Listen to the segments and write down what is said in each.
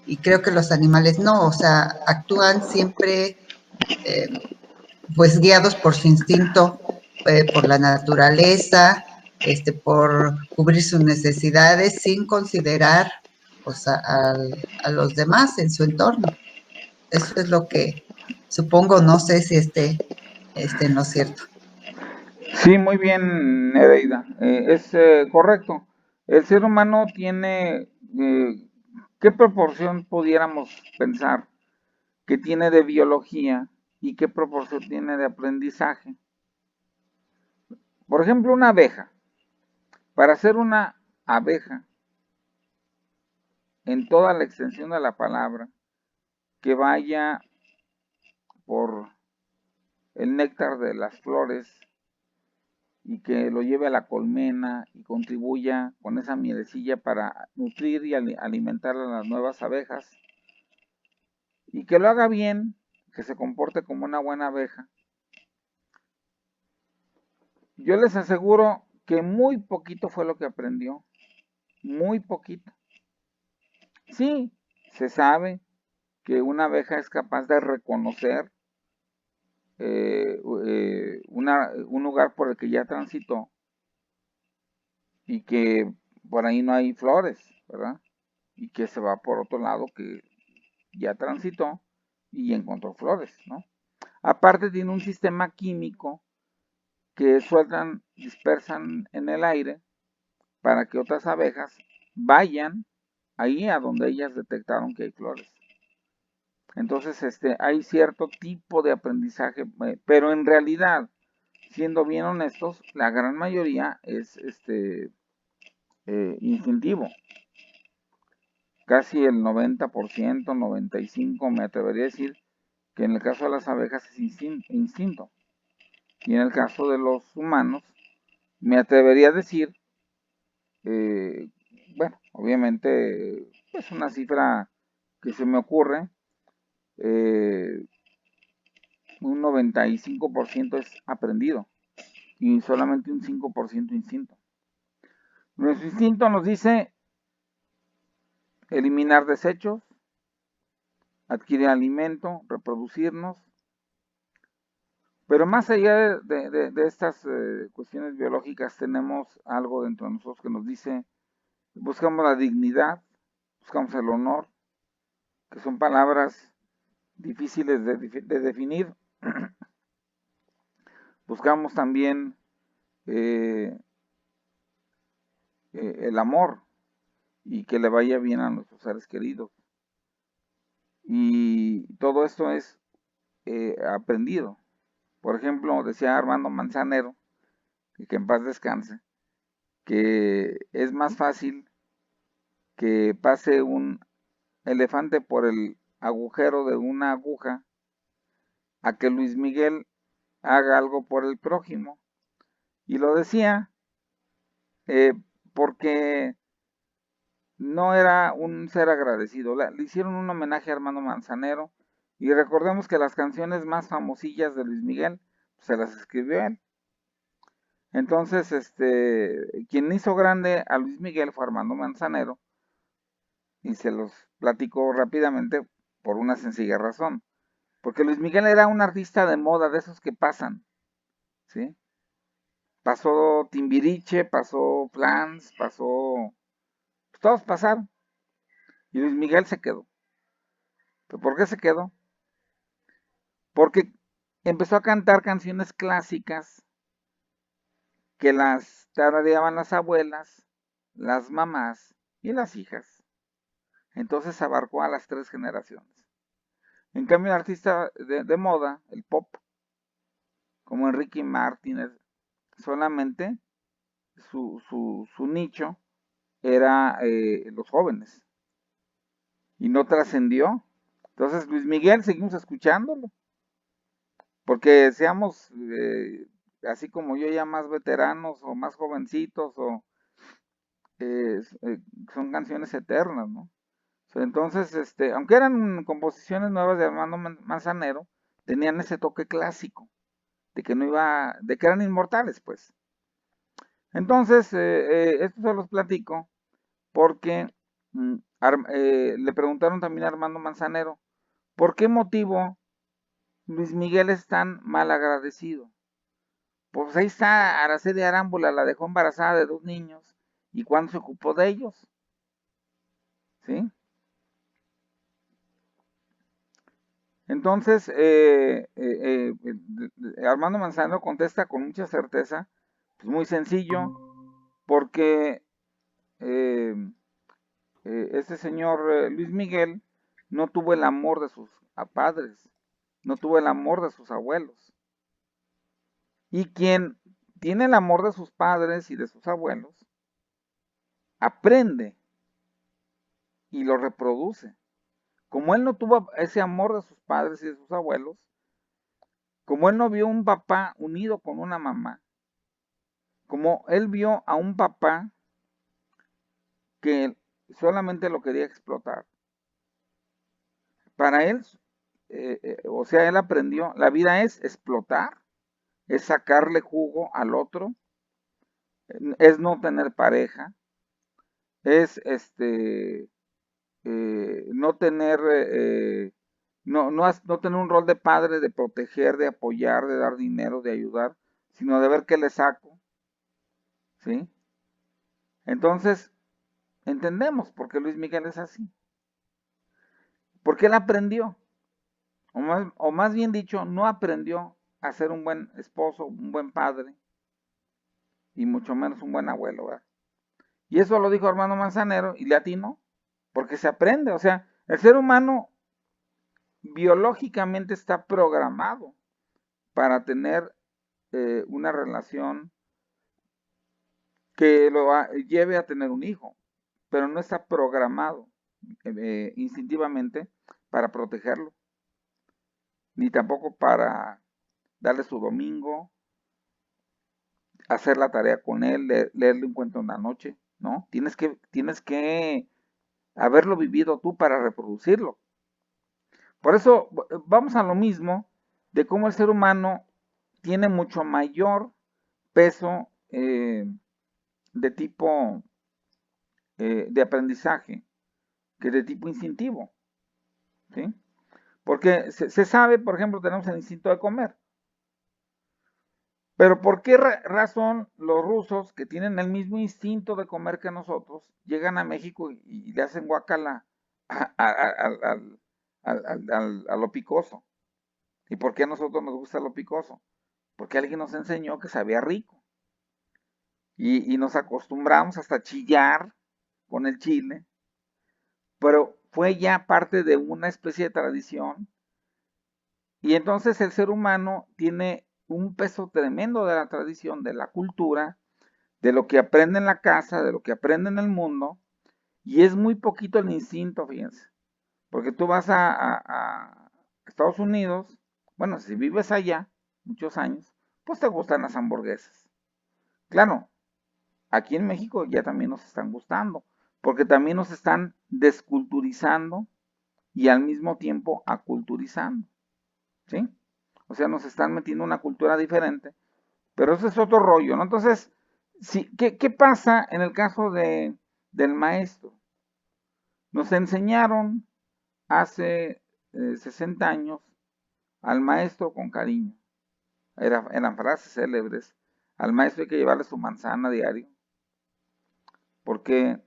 y creo que los animales no, o sea, actúan siempre pues guiados por su instinto, por la naturaleza, por cubrir sus necesidades sin considerar pues, a los demás en su entorno. Eso es lo que supongo, no sé si esté en lo cierto. Sí, muy bien, Nereida. Es correcto. El ser humano tiene, ¿qué proporción pudiéramos pensar que tiene de biología y qué proporción tiene de aprendizaje? Por ejemplo, una abeja. Para ser una abeja, en toda la extensión de la palabra, que vaya por el néctar de las flores y que lo lleve a la colmena y contribuya con esa mielecilla para nutrir y alimentar a las nuevas abejas, y que lo haga bien, que se comporte como una buena abeja. Yo les aseguro que muy poquito fue lo que aprendió, muy poquito. Sí, se sabe que una abeja es capaz de reconocer un lugar por el que ya transitó y que por ahí no hay flores, ¿verdad? Y que se va por otro lado que ya transitó y encontró flores, ¿no? Aparte tiene un sistema químico que sueltan, dispersan en el aire para que otras abejas vayan ahí a donde ellas detectaron que hay flores. Entonces, hay cierto tipo de aprendizaje, pero en realidad, siendo bien honestos, la gran mayoría es instintivo. Casi el 90%, 95%, me atrevería a decir que en el caso de las abejas es instinto. Y en el caso de los humanos, me atrevería a decir, eh, bueno, obviamente, pues una cifra que se me ocurre, eh, un 95% es aprendido y solamente un 5% instinto. Nuestro instinto nos dice eliminar desechos, adquirir alimento, reproducirnos, pero más allá de estas cuestiones biológicas tenemos algo dentro de nosotros que nos dice, buscamos la dignidad, buscamos el honor, que son palabras difíciles de definir. Buscamos también eh, el amor y que le vaya bien a nuestros seres queridos. Y todo esto es aprendido. Por ejemplo, decía Armando Manzanero, que en paz descanse, que es más fácil que pase un elefante por el agujero de una aguja a que Luis Miguel haga algo por el prójimo. Y lo decía eh, porque no era un ser agradecido. Le hicieron un homenaje a Armando Manzanero y recordemos que las canciones más famosillas de Luis Miguel pues, se las escribió él. Entonces, quien hizo grande a Luis Miguel fue Armando Manzanero y se los platico rápidamente por una sencilla razón. Porque Luis Miguel era un artista de moda, de esos que pasan, ¿sí? Pasó Timbiriche, pasó Flans, pasó... Pues todos pasaron. Y Luis Miguel se quedó. ¿Pero por qué se quedó? Porque empezó a cantar canciones clásicas que las tarareaban las abuelas, las mamás y las hijas. Entonces abarcó a las tres generaciones. En cambio, el artista de moda, el pop, como Enrique Martínez, solamente su nicho era los jóvenes y no trascendió. Entonces, Luis Miguel, seguimos escuchándolo, porque seamos así como yo, ya más veteranos o más jovencitos, o eh, son canciones eternas, ¿no? Entonces, aunque eran composiciones nuevas de Armando Manzanero, tenían ese toque clásico, de que no iba, de que eran inmortales, pues. Entonces, esto se los platico porque le preguntaron también a Armando Manzanero, ¿por qué motivo Luis Miguel es tan mal agradecido? Pues ahí está Araceli Arámbula, la dejó embarazada de 2 niños. ¿Y cuándo se ocupó de ellos? ¿Sí? Entonces, Armando Manzanero contesta con mucha certeza, pues muy sencillo, porque eh, este señor Luis Miguel no tuvo el amor de sus padres, no tuvo el amor de sus abuelos. Y quien tiene el amor de sus padres y de sus abuelos, aprende y lo reproduce. Como él no tuvo ese amor de sus padres y de sus abuelos, como él no vio un papá unido con una mamá, como él vio a un papá que solamente lo quería explotar, para él, o sea, él aprendió, la vida es explotar, es sacarle jugo al otro, es no tener pareja, es no tener no tener un rol de padre, de proteger, de apoyar, de dar dinero, de ayudar, sino de ver qué le saco, ¿sí? Entonces, entendemos por qué Luis Miguel es así. Porque él aprendió, o más bien dicho, no aprendió a ser un buen esposo, un buen padre, y mucho menos un buen abuelo, ¿verdad? Y eso lo dijo Armando Manzanero, y le atinó, porque se aprende, o sea, el ser humano biológicamente está programado para tener una relación que lleve a tener un hijo, pero no está programado instintivamente para protegerlo, ni tampoco para darle su domingo, hacer la tarea con él, leerle un cuento en la noche, ¿no? Tienes que haberlo vivido tú para reproducirlo. Por eso vamos a lo mismo de cómo el ser humano tiene mucho mayor peso de tipo de aprendizaje que de tipo instintivo, ¿sí? Porque se sabe, por ejemplo, tenemos el instinto de comer. Pero ¿por qué razón los rusos, que tienen el mismo instinto de comer que nosotros, llegan a México y le hacen guacala a lo picoso? ¿Y por qué a nosotros nos gusta lo picoso? Porque alguien nos enseñó que sabía rico. Y nos acostumbramos hasta chillar con el chile, pero fue ya parte de una especie de tradición. Y entonces el ser humano tiene un peso tremendo de la tradición, de la cultura, de lo que aprende en la casa, de lo que aprende en el mundo, y es muy poquito el instinto, fíjense, porque tú vas a Estados Unidos, bueno, si vives allá muchos años, pues te gustan las hamburguesas. Claro, aquí en México ya también nos están gustando, porque también nos están desculturizando y al mismo tiempo aculturizando, ¿sí? O sea, nos están metiendo una cultura diferente, pero ese es otro rollo, ¿no? Entonces, sí, ¿qué pasa en el caso del maestro? Nos enseñaron hace 60 años al maestro con cariño. Eran frases célebres. Al maestro hay que llevarle su manzana diario, porque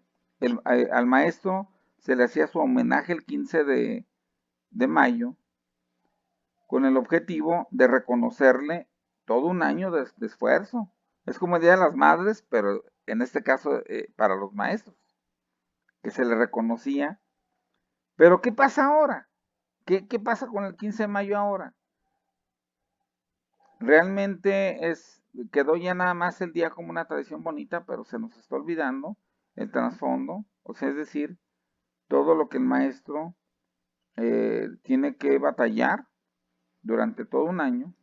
al maestro se le hacía su homenaje el 15 de mayo con el objetivo de reconocerle todo un año de esfuerzo. Es como el Día de las Madres, pero en este caso para los maestros, que se le reconocía. Pero ¿qué pasa ahora? ¿Qué pasa con el 15 de mayo ahora? Realmente quedó ya nada más el día como una tradición bonita, pero se nos está olvidando el trasfondo, o sea, es decir, todo lo que el maestro tiene que batallar durante todo un año.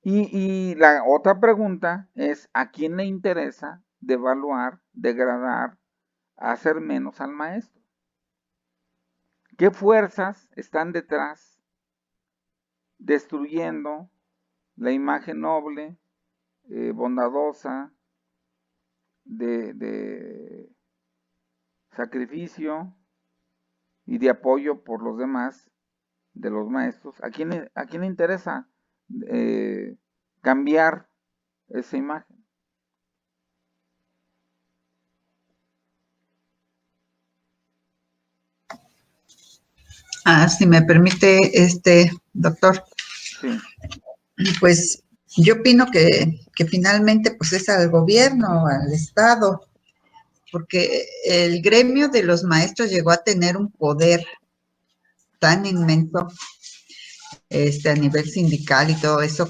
Y la otra pregunta es, ¿a quién le interesa devaluar, degradar, hacer menos al maestro? ¿Qué fuerzas están detrás destruyendo la imagen noble, bondadosa, de sacrificio y de apoyo por los demás de los maestros. A quién le interesa cambiar esa imagen? Si me permite, doctor, Sí, pues yo opino que finalmente pues es al gobierno, al Estado, porque el gremio de los maestros llegó a tener un poder tan inmenso a nivel sindical y todo eso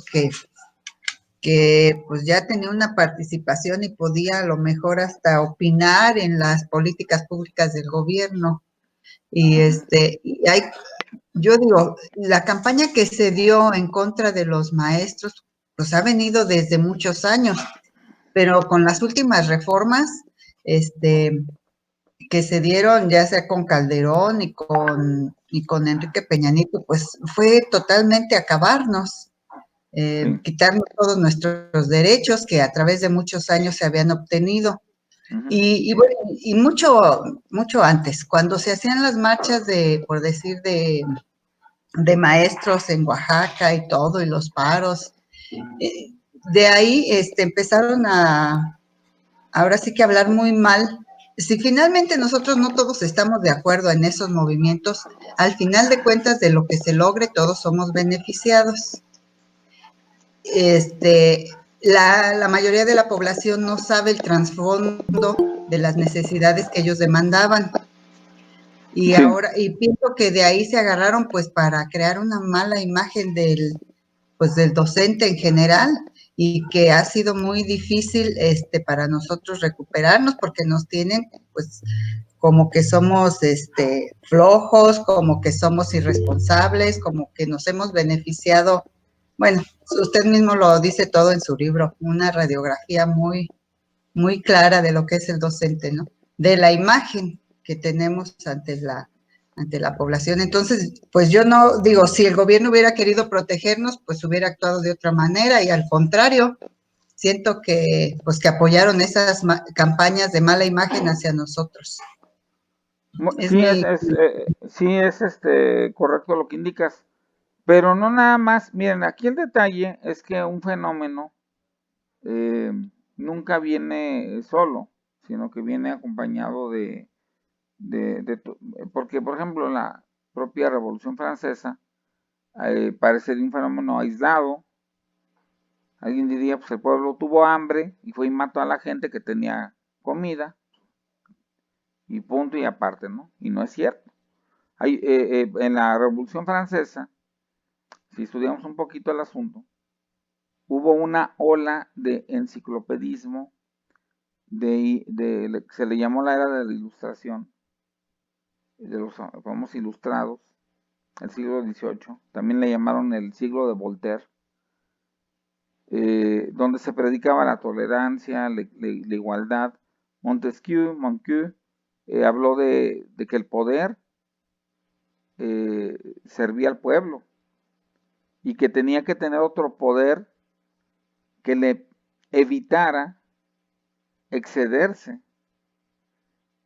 que pues ya tenía una participación y podía a lo mejor hasta opinar en las políticas públicas del gobierno. Y ujú, yo digo, la campaña que se dio en contra de los maestros, pues ha venido desde muchos años, pero con las últimas reformas, este, que se dieron ya sea con Calderón y con Enrique Peña Nieto, pues fue totalmente acabarnos, sí, quitarnos todos nuestros derechos que a través de muchos años se habían obtenido. ujú, Bueno, y mucho antes, cuando se hacían las marchas por decir, de maestros en Oaxaca y todo, y los paros, eh, de ahí empezaron ahora sí que hablar muy mal. Si finalmente nosotros no todos estamos de acuerdo en esos movimientos, al final de cuentas de lo que se logre todos somos beneficiados. La mayoría de la población no sabe el trasfondo de las necesidades que ellos demandaban. Y sí, ahora, y pienso que de ahí se agarraron pues para crear una mala imagen del docente en general, y que ha sido muy difícil para nosotros recuperarnos porque nos tienen pues como que somos flojos, como que somos irresponsables, como que nos hemos beneficiado. Bueno, usted mismo lo dice todo en su libro, una radiografía muy, muy clara de lo que es el docente, ¿no? De la imagen que tenemos ante la población. Entonces, pues yo no digo, si el gobierno hubiera querido protegernos, pues hubiera actuado de otra manera, y al contrario, siento que apoyaron esas campañas de mala imagen hacia nosotros. Es sí mi... sí es correcto lo que indicas, pero no nada más, miren, aquí el detalle es que un fenómeno eh, nunca viene solo, sino que viene acompañado porque por ejemplo la propia Revolución Francesa parecería un fenómeno aislado. Alguien diría, pues el pueblo tuvo hambre y fue y mató a la gente que tenía comida y punto y aparte, ¿no? Y no es cierto. En la Revolución Francesa, si estudiamos un poquito el asunto, hubo una ola de enciclopedismo, se le llamó la era de la ilustración, de los famosos ilustrados, el siglo XVIII, también le llamaron el siglo de Voltaire, donde se predicaba la tolerancia, la igualdad. Montesquieu habló de que el poder servía al pueblo y que tenía que tener otro poder que le evitara excederse.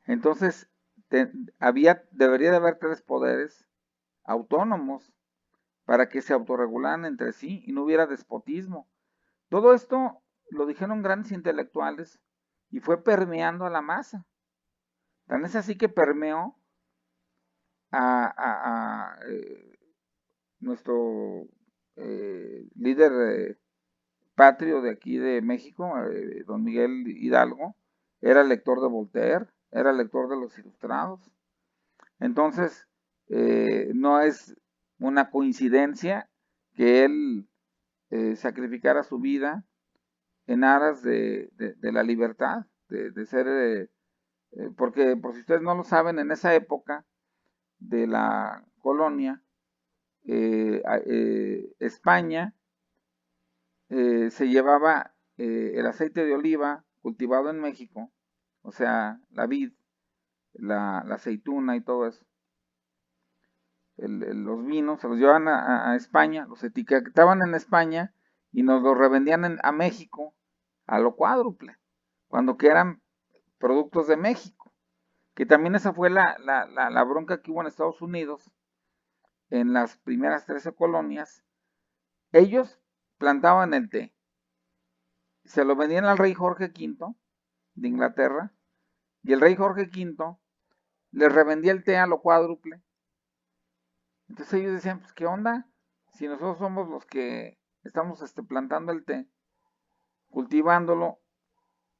Entonces, debería de haber tres poderes autónomos para que se autorregularan entre sí y no hubiera despotismo. Todo esto lo dijeron grandes intelectuales y fue permeando a la masa. Tan es así que permeó a nuestro líder patrio de aquí de México, don Miguel Hidalgo, era lector de Voltaire, era lector de los Ilustrados. Entonces, no es una coincidencia que él sacrificara su vida en aras de la libertad, de ser, porque por si ustedes no lo saben, en esa época de la colonia, España se llevaba el aceite de oliva cultivado en México, o sea, la vid, la aceituna y todo eso, los vinos, se los llevaban a España, los etiquetaban en España y nos los revendían a México a lo cuádruple, cuando que eran productos de México. que también esa fue la bronca que hubo en Estados Unidos en las primeras 13 colonias. Ellos plantaban el té, se lo vendían al rey Jorge V de Inglaterra, y el rey Jorge V les revendía el té a lo cuádruple. Entonces ellos decían, pues, ¿qué onda? Si nosotros somos los que estamos plantando el té, cultivándolo,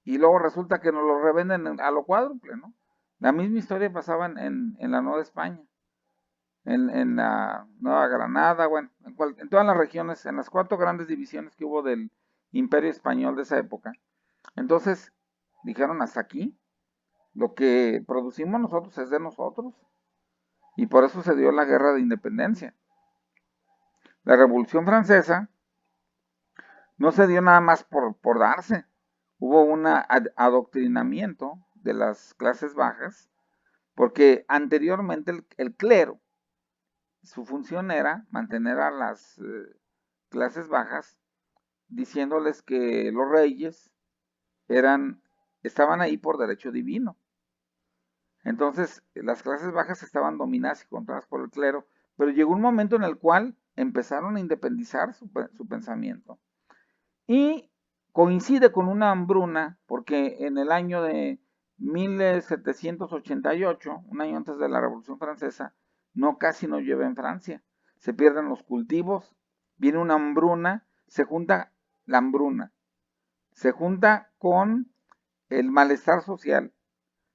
y luego resulta que nos lo revenden a lo cuádruple, ¿no? La misma historia pasaba en la Nueva España, en la Nueva Granada, bueno, en todas las regiones, en las 4 grandes divisiones que hubo del Imperio Español de esa época. Entonces dijeron, hasta aquí, lo que producimos nosotros es de nosotros, y por eso se dio la Guerra de Independencia. La Revolución Francesa no se dio nada más por darse. Hubo un adoctrinamiento de las clases bajas, porque anteriormente el clero, su función era mantener a las clases bajas, diciéndoles que los reyes estaban ahí por derecho divino. Entonces, las clases bajas estaban dominadas y controladas por el clero, pero llegó un momento en el cual empezaron a independizar su pensamiento. Y coincide con una hambruna, porque en el año de 1788, un año antes de la Revolución Francesa, casi no llueve en Francia. Se pierden los cultivos, viene una hambruna, se junta la hambruna, se junta con el malestar social,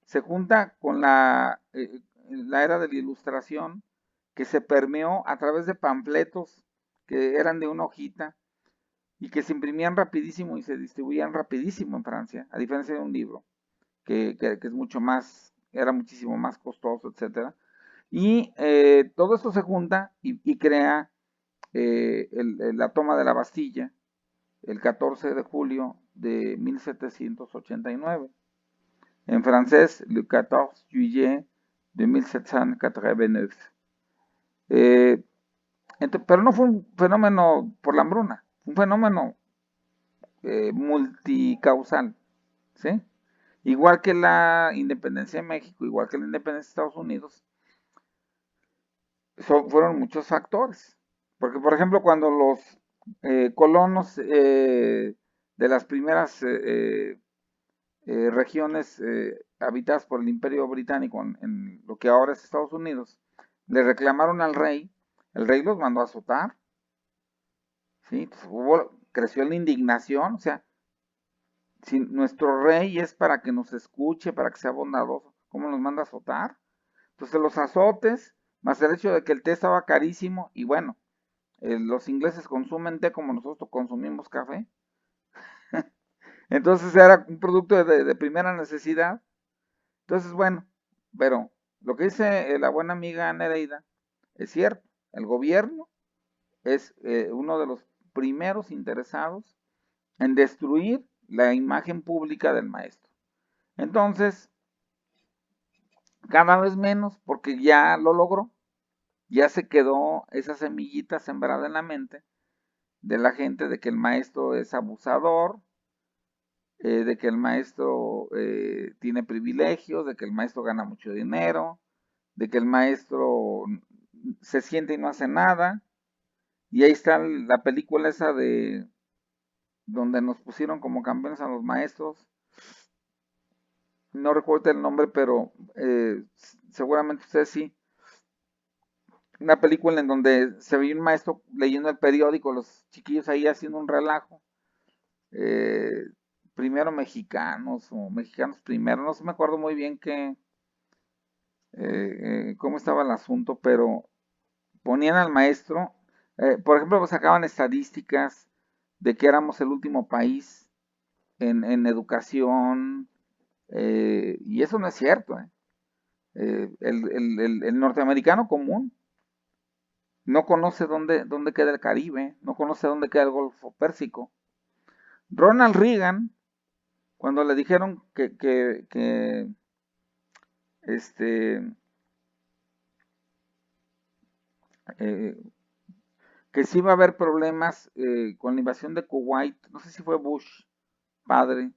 se junta con la era de la Ilustración, que se permeó a través de panfletos que eran de una hojita y que se imprimían rapidísimo y se distribuían rapidísimo en Francia, a diferencia de un libro, que es mucho más, era muchísimo más costoso, etcétera. Y todo esto se junta y crea la toma de la Bastilla el 14 de julio de 1789. En francés, le 14 juillet de 1789. Pero no fue un fenómeno por la hambruna, fue un fenómeno multicausal, ¿sí? Igual que la independencia de México, igual que la independencia de Estados Unidos, fueron muchos factores. Porque, por ejemplo, cuando los colonos de las primeras regiones habitadas por el Imperio Británico en lo que ahora es Estados Unidos, le reclamaron al rey, el rey los mandó a azotar, ¿sí? Entonces, creció la indignación, o sea, si nuestro rey es para que nos escuche, para que sea bondadoso, ¿cómo nos manda a azotar? Entonces los azotes, más el hecho de que el té estaba carísimo, y bueno, los ingleses consumen té como nosotros consumimos café, entonces era un producto de primera necesidad. Entonces, bueno, pero lo que dice la buena amiga Nereida es cierto, el gobierno es uno de los primeros interesados en destruir la imagen pública del maestro. Entonces, cada vez menos, porque ya lo logró, ya se quedó esa semillita sembrada en la mente de la gente de que el maestro es abusador, de que el maestro tiene privilegios, de que el maestro gana mucho dinero, de que el maestro se siente y no hace nada. Y ahí está la película esa de donde nos pusieron como campeones a los maestros. No recuerdo el nombre, pero seguramente usted sí. Una película en donde se veía un maestro leyendo el periódico, los chiquillos ahí haciendo un relajo. Eh, Primero mexicanos o mexicanos primero, no sé, me acuerdo muy bien cómo estaba el asunto, pero ponían al maestro, por ejemplo, sacaban estadísticas de que éramos el último país en educación, y eso no es cierto. El norteamericano común no conoce dónde queda el Caribe, no conoce dónde queda el Golfo Pérsico. Ronald Reagan, cuando le dijeron este, eh, que sí iba a haber problemas con la invasión de Kuwait, no sé si fue Bush padre,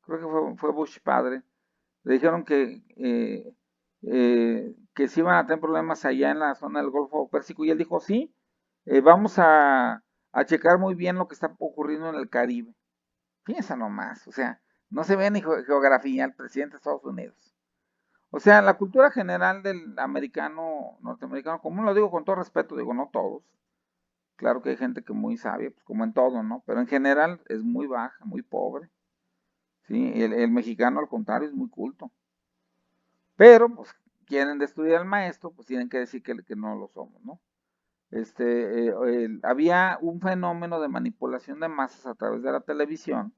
creo que fue Bush padre, Le dijeron que sí iban a tener problemas allá en la zona del Golfo Pérsico y él dijo, sí, vamos a checar muy bien lo que está ocurriendo en el Caribe. Piensa nomás, o sea, no se ve ni geografía el presidente de Estados Unidos. O sea, la cultura general del americano, norteamericano, como lo digo con todo respeto, digo, no todos. Claro que hay gente que es muy sabia, pues como en todo, ¿no? Pero en general es muy baja, muy pobre. ¿Sí? El mexicano, al contrario, es muy culto. Pero, pues, quieren destruir al maestro, pues tienen que decir que no lo somos, ¿no? Había un fenómeno de manipulación de masas a través de la televisión,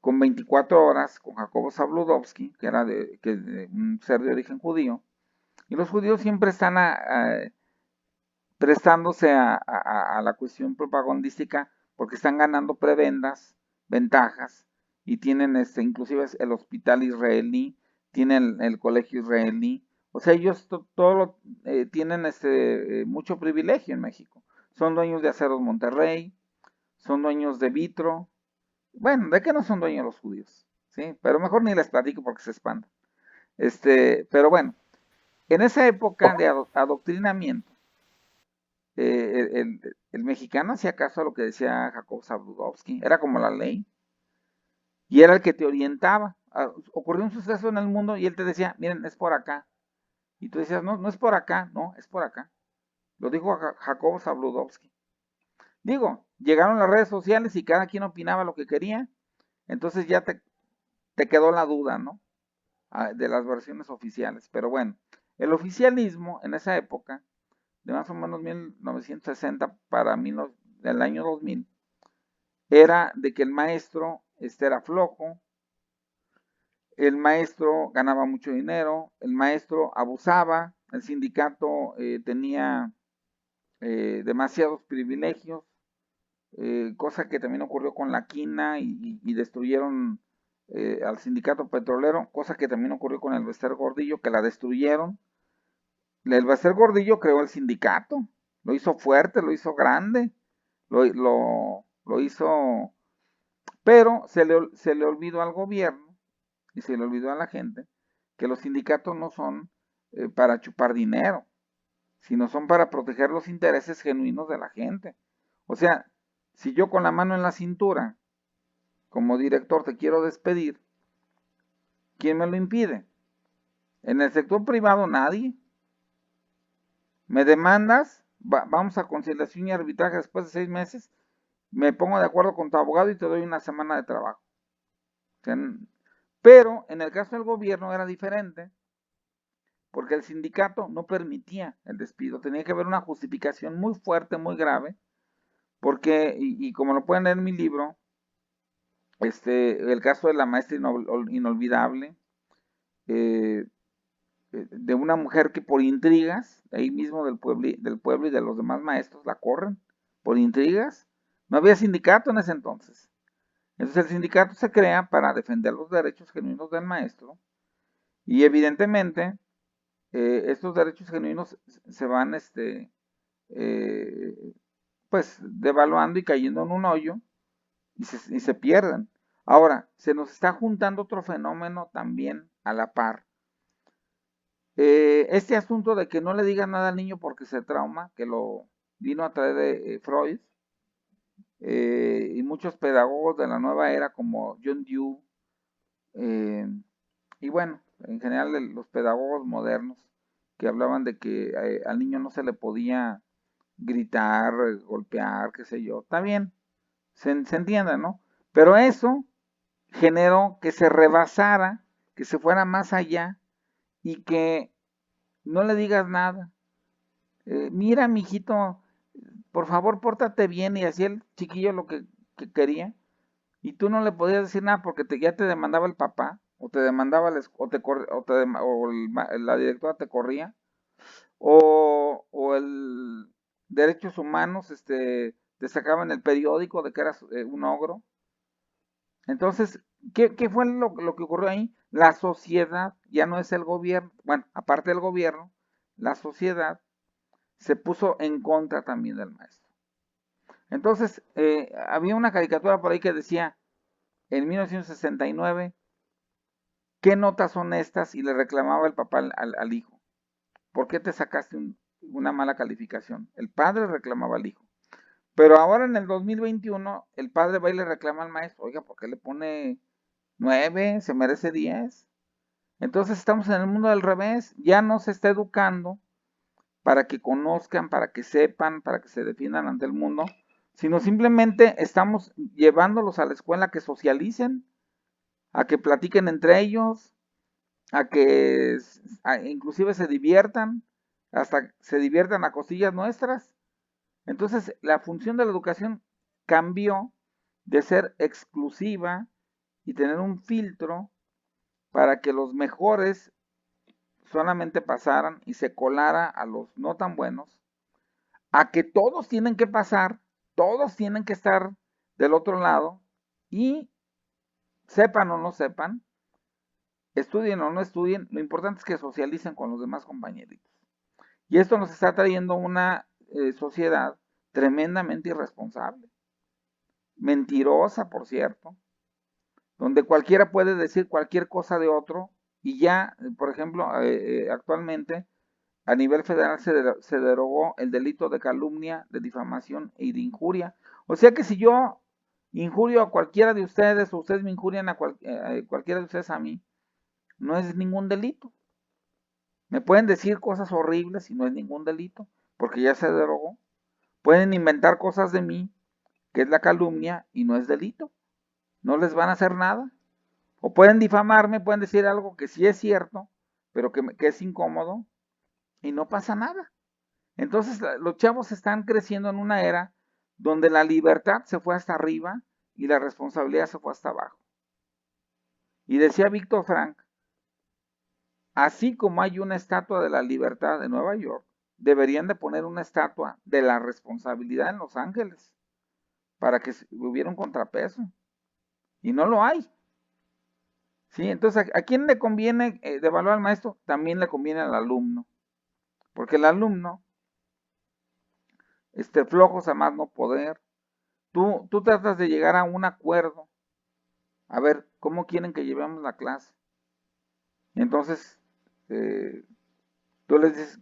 con 24 horas, con Jacobo Zabludovsky, que era de un ser de origen judío, y los judíos siempre están prestándose a la cuestión propagandística porque están ganando prebendas, ventajas, y tienen inclusive el hospital israelí, tienen el colegio israelí, o sea, ellos todo tienen mucho privilegio en México. Son dueños de Aceros Monterrey, son dueños de Vitro, bueno, ¿de qué no son dueños los judíos? ¿Sí? Pero mejor ni les platico porque se espantan. Pero bueno, en esa época de adoctrinamiento, el mexicano hacía caso a lo que decía Jacob Zabludovsky, era como la ley, y era el que te orientaba. Ocurrió un suceso en el mundo y él te decía, miren, es por acá. Y tú decías, no, no es por acá, no, es por acá. Lo dijo Jacob Zabludovsky. Digo, llegaron las redes sociales y cada quien opinaba lo que quería, entonces ya te quedó la duda, ¿no? De las versiones oficiales. Pero bueno, el oficialismo en esa época, de más o menos 1960 para el año 2000, era de que el maestro era flojo, el maestro ganaba mucho dinero, el maestro abusaba, el sindicato tenía demasiados privilegios, cosa que también ocurrió con la quina y destruyeron al sindicato petrolero, cosa que también ocurrió con el Bester Gordillo, que la destruyeron. El Bester Gordillo creó el sindicato, lo hizo fuerte, lo hizo grande, lo hizo, pero se le olvidó al gobierno y se le olvidó a la gente que los sindicatos no son para chupar dinero, sino son para proteger los intereses genuinos de la gente. O sea, si yo con la mano en la cintura, como director, te quiero despedir, ¿quién me lo impide? En el sector privado nadie. Me demandas, vamos a conciliación y arbitraje después de 6 meses, me pongo de acuerdo con tu abogado y te doy una semana de trabajo. Pero en el caso del gobierno era diferente, porque el sindicato no permitía el despido, tenía que haber una justificación muy fuerte, muy grave, porque, y como lo pueden leer en mi libro, el caso de la maestra inolvidable, eh, de una mujer que por intrigas, ahí mismo del pueblo y de los demás maestros, la corren por intrigas. No había sindicato en ese entonces. Entonces el sindicato se crea para defender los derechos genuinos del maestro y evidentemente estos derechos genuinos se van pues devaluando y cayendo en un hoyo y se pierden. Ahora, se nos está juntando otro fenómeno también a la par. Este asunto de que no le digan nada al niño porque se trauma, que lo vino a traer de Freud, y muchos pedagogos de la nueva era como John Dewey, y bueno, en general los pedagogos modernos que hablaban de que al niño no se le podía gritar, golpear, qué sé yo, está bien, se entiende, ¿no? Pero eso generó que se rebasara, que se fuera más allá y que no le digas nada. Mira, mijito, por favor, pórtate bien, y hacía el chiquillo lo que quería, y tú no le podías decir nada porque ya te demandaba el papá, o te demandaba la directora te corría, o el Derechos Humanos te sacaba en el periódico de que eras un ogro. Entonces, ¿qué fue lo que ocurrió ahí? La sociedad, ya no es el gobierno, bueno, aparte del gobierno, la sociedad se puso en contra también del maestro. Entonces, había una caricatura por ahí que decía, en 1969, ¿qué notas son estas? Y le reclamaba el papá al hijo. ¿Por qué te sacaste una mala calificación? El padre reclamaba al hijo. Pero ahora en el 2021, el padre va y le reclama al maestro, oiga, ¿por qué le pone 9? Se merece 10. Entonces estamos en el mundo del revés, ya no se está educando para que conozcan, para que sepan, para que se defiendan ante el mundo, sino simplemente estamos llevándolos a la escuela a que socialicen, a que platiquen entre ellos, a que inclusive se diviertan, hasta se diviertan a cosillas nuestras. Entonces, la función de la educación cambió de ser exclusiva y tener un filtro para que los mejores solamente pasaran y se colara a los no tan buenos, a que todos tienen que pasar, todos tienen que estar del otro lado y sepan o no sepan, estudien o no estudien, lo importante es que socialicen con los demás compañeritos. Y esto nos está trayendo una sociedad tremendamente irresponsable, mentirosa, por cierto, donde cualquiera puede decir cualquier cosa de otro y ya, por ejemplo, actualmente a nivel federal se derogó el delito de calumnia, de difamación y de injuria. O sea que si yo injurio a cualquiera de ustedes o ustedes me injurian a cualquiera de ustedes a mí, no es ningún delito. Me pueden decir cosas horribles y no es ningún delito, porque ya se derogó. Pueden inventar cosas de mí, que es la calumnia, y no es delito. No les van a hacer nada. O pueden difamarme, pueden decir algo que sí es cierto, pero que es incómodo, y no pasa nada. Entonces los chavos están creciendo en una era donde la libertad se fue hasta arriba y la responsabilidad se fue hasta abajo. Y decía Víctor Frank, así como hay una estatua de la libertad en Nueva York, deberían de poner una estatua de la responsabilidad en Los Ángeles para que hubiera un contrapeso. Y no lo hay. ¿Sí? Entonces, ¿a quién le conviene devaluar al maestro? También le conviene al alumno. Porque el alumno, flojos a más no poder, tú tratas de llegar a un acuerdo. A ver, ¿cómo quieren que llevemos la clase? Y entonces, tú les dices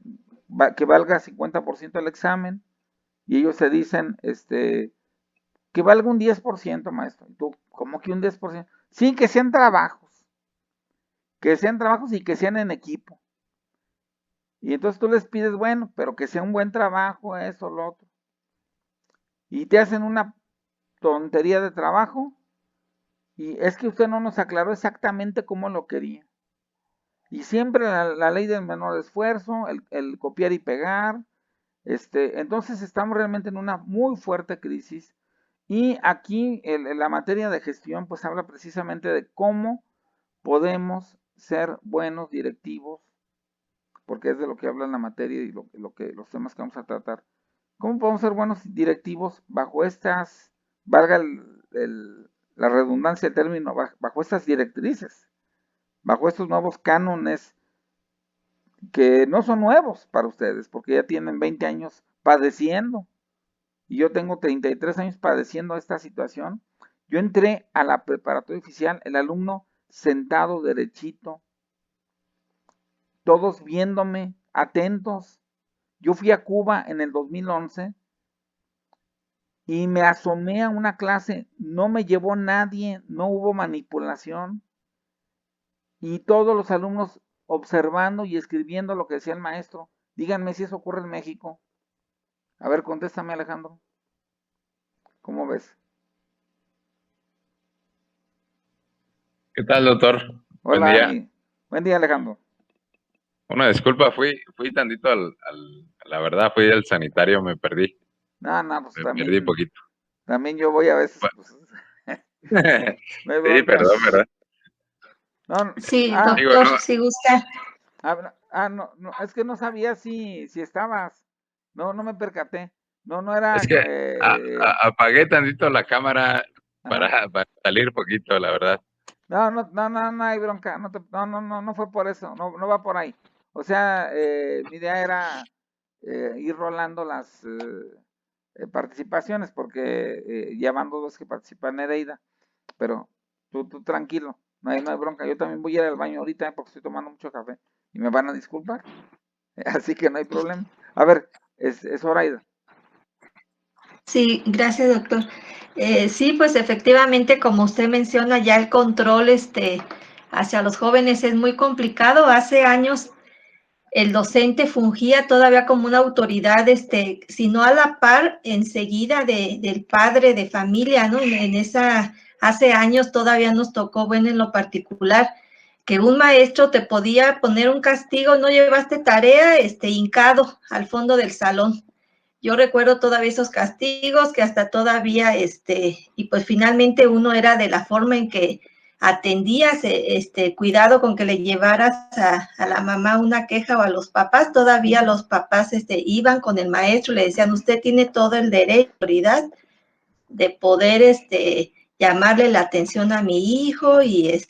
que valga 50% el examen y ellos se dicen, que valga un 10%, maestro. Y tú, ¿cómo que un 10%? Sí, que sean trabajos y que sean en equipo. Y entonces tú les pides, bueno, pero que sea un buen trabajo, eso, lo otro. Y te hacen una tontería de trabajo y es que usted no nos aclaró exactamente cómo lo quería. Y siempre la ley del menor esfuerzo, el copiar y pegar. Entonces estamos realmente en una muy fuerte crisis. Y aquí la materia de gestión pues habla precisamente de cómo podemos ser buenos directivos, porque es de lo que habla la materia y los temas que vamos a tratar. ¿Cómo podemos ser buenos directivos bajo estas, valga la redundancia del término, bajo estas directrices, bajo estos nuevos cánones que no son nuevos para ustedes, porque ya tienen 20 años padeciendo, y yo tengo 33 años padeciendo esta situación? Yo entré a la preparatoria oficial, el alumno sentado derechito, todos viéndome, atentos. Yo fui a Cuba en el 2011 y me asomé a una clase, no me llevó nadie, no hubo manipulación, y todos los alumnos observando y escribiendo lo que decía el maestro. Díganme si eso ocurre en México. A ver, contéstame, Alejandro. ¿Cómo ves? ¿Qué tal, doctor? Buen Hola, día. buen día, Alejandro. Una disculpa, fui tantito la verdad, fui al sanitario, me perdí, No, no, pues me perdí poquito. también yo voy a veces, pues, no hay Sí, bronca. perdón, ¿verdad? No, Sí, Digo, doctor, no, si gusta. no, no, es que no sabía si estabas. No, no me percaté. No, no era. es que apagué tantito la cámara Ajá. para salir poquito, la verdad. No, no, no, no, no hay bronca. No fue por eso. No, no va por ahí. O sea, mi idea era ir rolando las participaciones, porque ya van dos que participan Nereida. Pero tú tranquilo. no hay bronca. Yo también voy a ir al baño ahorita porque estoy tomando mucho café y me van a disculpar. Así que no hay problema. A ver, es Zoraida. Sí, gracias, doctor. Sí, pues efectivamente, como usted menciona, ya el control hacia los jóvenes es muy complicado. Hace años el docente fungía todavía como una autoridad, si no a la par, enseguida del padre de familia, ¿no? Hace años todavía nos tocó, bueno, en lo particular, que un maestro te podía poner un castigo, no llevaste tarea, hincado al fondo del salón. Yo recuerdo todavía esos castigos que hasta todavía, y pues finalmente uno era de la forma en que atendías, cuidado con que le llevaras a la mamá una queja o a los papás, todavía los papás, iban con el maestro, le decían, usted tiene todo el derecho, autoridad de poder, llamarle la atención a mi hijo y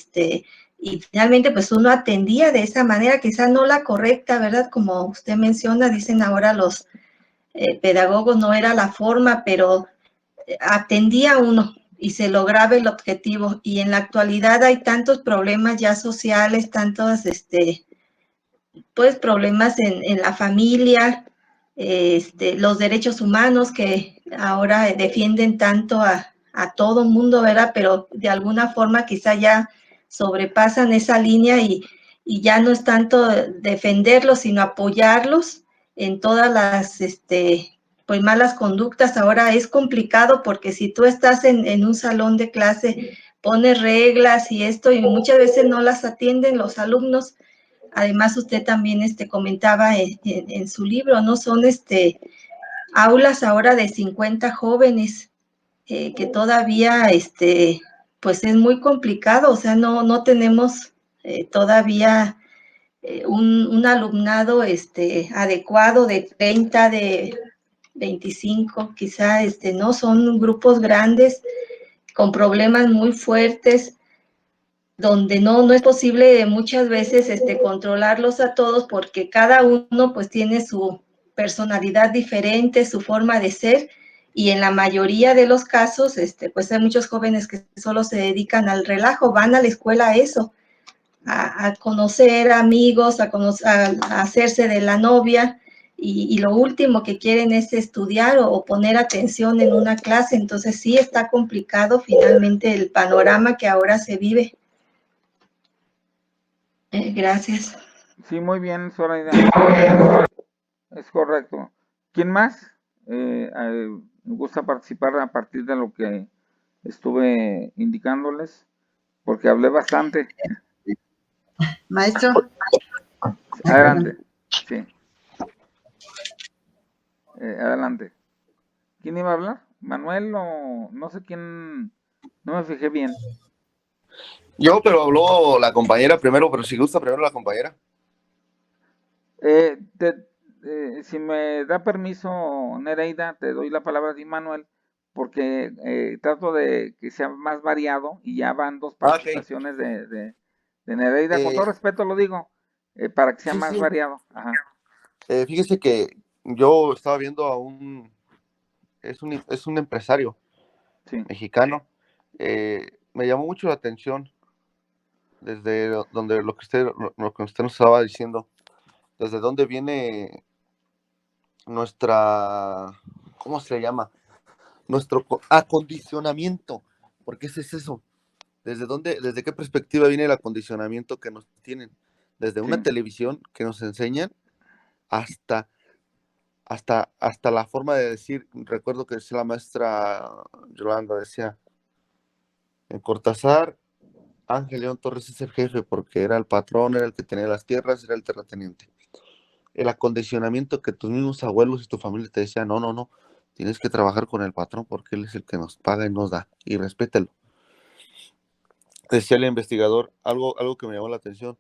finalmente pues uno atendía de esa manera, quizás no la correcta, ¿verdad? Como usted menciona, dicen ahora los pedagogos, no era la forma, pero atendía uno y se lograba el objetivo. Y en la actualidad hay tantos problemas ya sociales, tantos pues problemas en la familia, los derechos humanos que ahora defienden tanto a todo mundo, ¿verdad? Pero de alguna forma quizá ya sobrepasan esa línea y ya no es tanto defenderlos, sino apoyarlos en todas las pues malas conductas. Ahora es complicado porque si tú estás en un salón de clase, pones reglas y esto, y muchas veces no las atienden los alumnos. Además, usted también comentaba en su libro, ¿no? Son aulas ahora de 50 jóvenes que todavía, pues es muy complicado, o sea, no tenemos todavía un alumnado adecuado de 30, de 25, quizá, no, son grupos grandes con problemas muy fuertes donde no es posible muchas veces controlarlos a todos porque cada uno pues tiene su personalidad diferente, su forma de ser, y en la mayoría de los casos pues hay muchos jóvenes que solo se dedican al relajo, van a la escuela a eso, a conocer amigos, a hacerse de la novia, y lo último que quieren es estudiar o poner atención en una clase. Entonces sí está complicado finalmente el panorama que ahora se vive. Gracias. Sí, muy bien, Zoraida. Es correcto. ¿Quién más me gusta participar a partir de lo que estuve indicándoles? Porque hablé bastante. Maestro. Adelante. Sí. Adelante. ¿Quién iba a hablar? ¿Manuel o no sé quién? No me fijé bien. Yo, pero habló la compañera primero, pero si gusta primero la compañera. Si me da permiso, Nereida, te doy la palabra a ti, Manuel, porque trato de que sea más variado y ya van dos Ok. participaciones de Nereida. Con todo Eh, respeto lo digo, para que sea sí, más sí. variado. Ajá. Fíjese que yo estaba viendo a es un empresario Sí, mexicano. Me llamó mucho la atención desde donde lo que usted nos estaba diciendo, desde dónde viene nuestra, ¿cómo se le llama? Nuestro acondicionamiento, porque ese es eso. Desde qué perspectiva viene el acondicionamiento que nos tienen? Desde una sí, televisión que nos enseñan hasta, hasta la forma de decir. Recuerdo que decía la maestra Yolanda, decía, en Cortázar, Ángel León Torres es el jefe porque era el patrón, era el que tenía las tierras, era el terrateniente. El acondicionamiento que tus mismos abuelos y tu familia te decían, no, no, no, tienes que trabajar con el patrón porque él es el que nos paga y nos da, y respétalo. Decía el investigador, algo que me llamó la atención,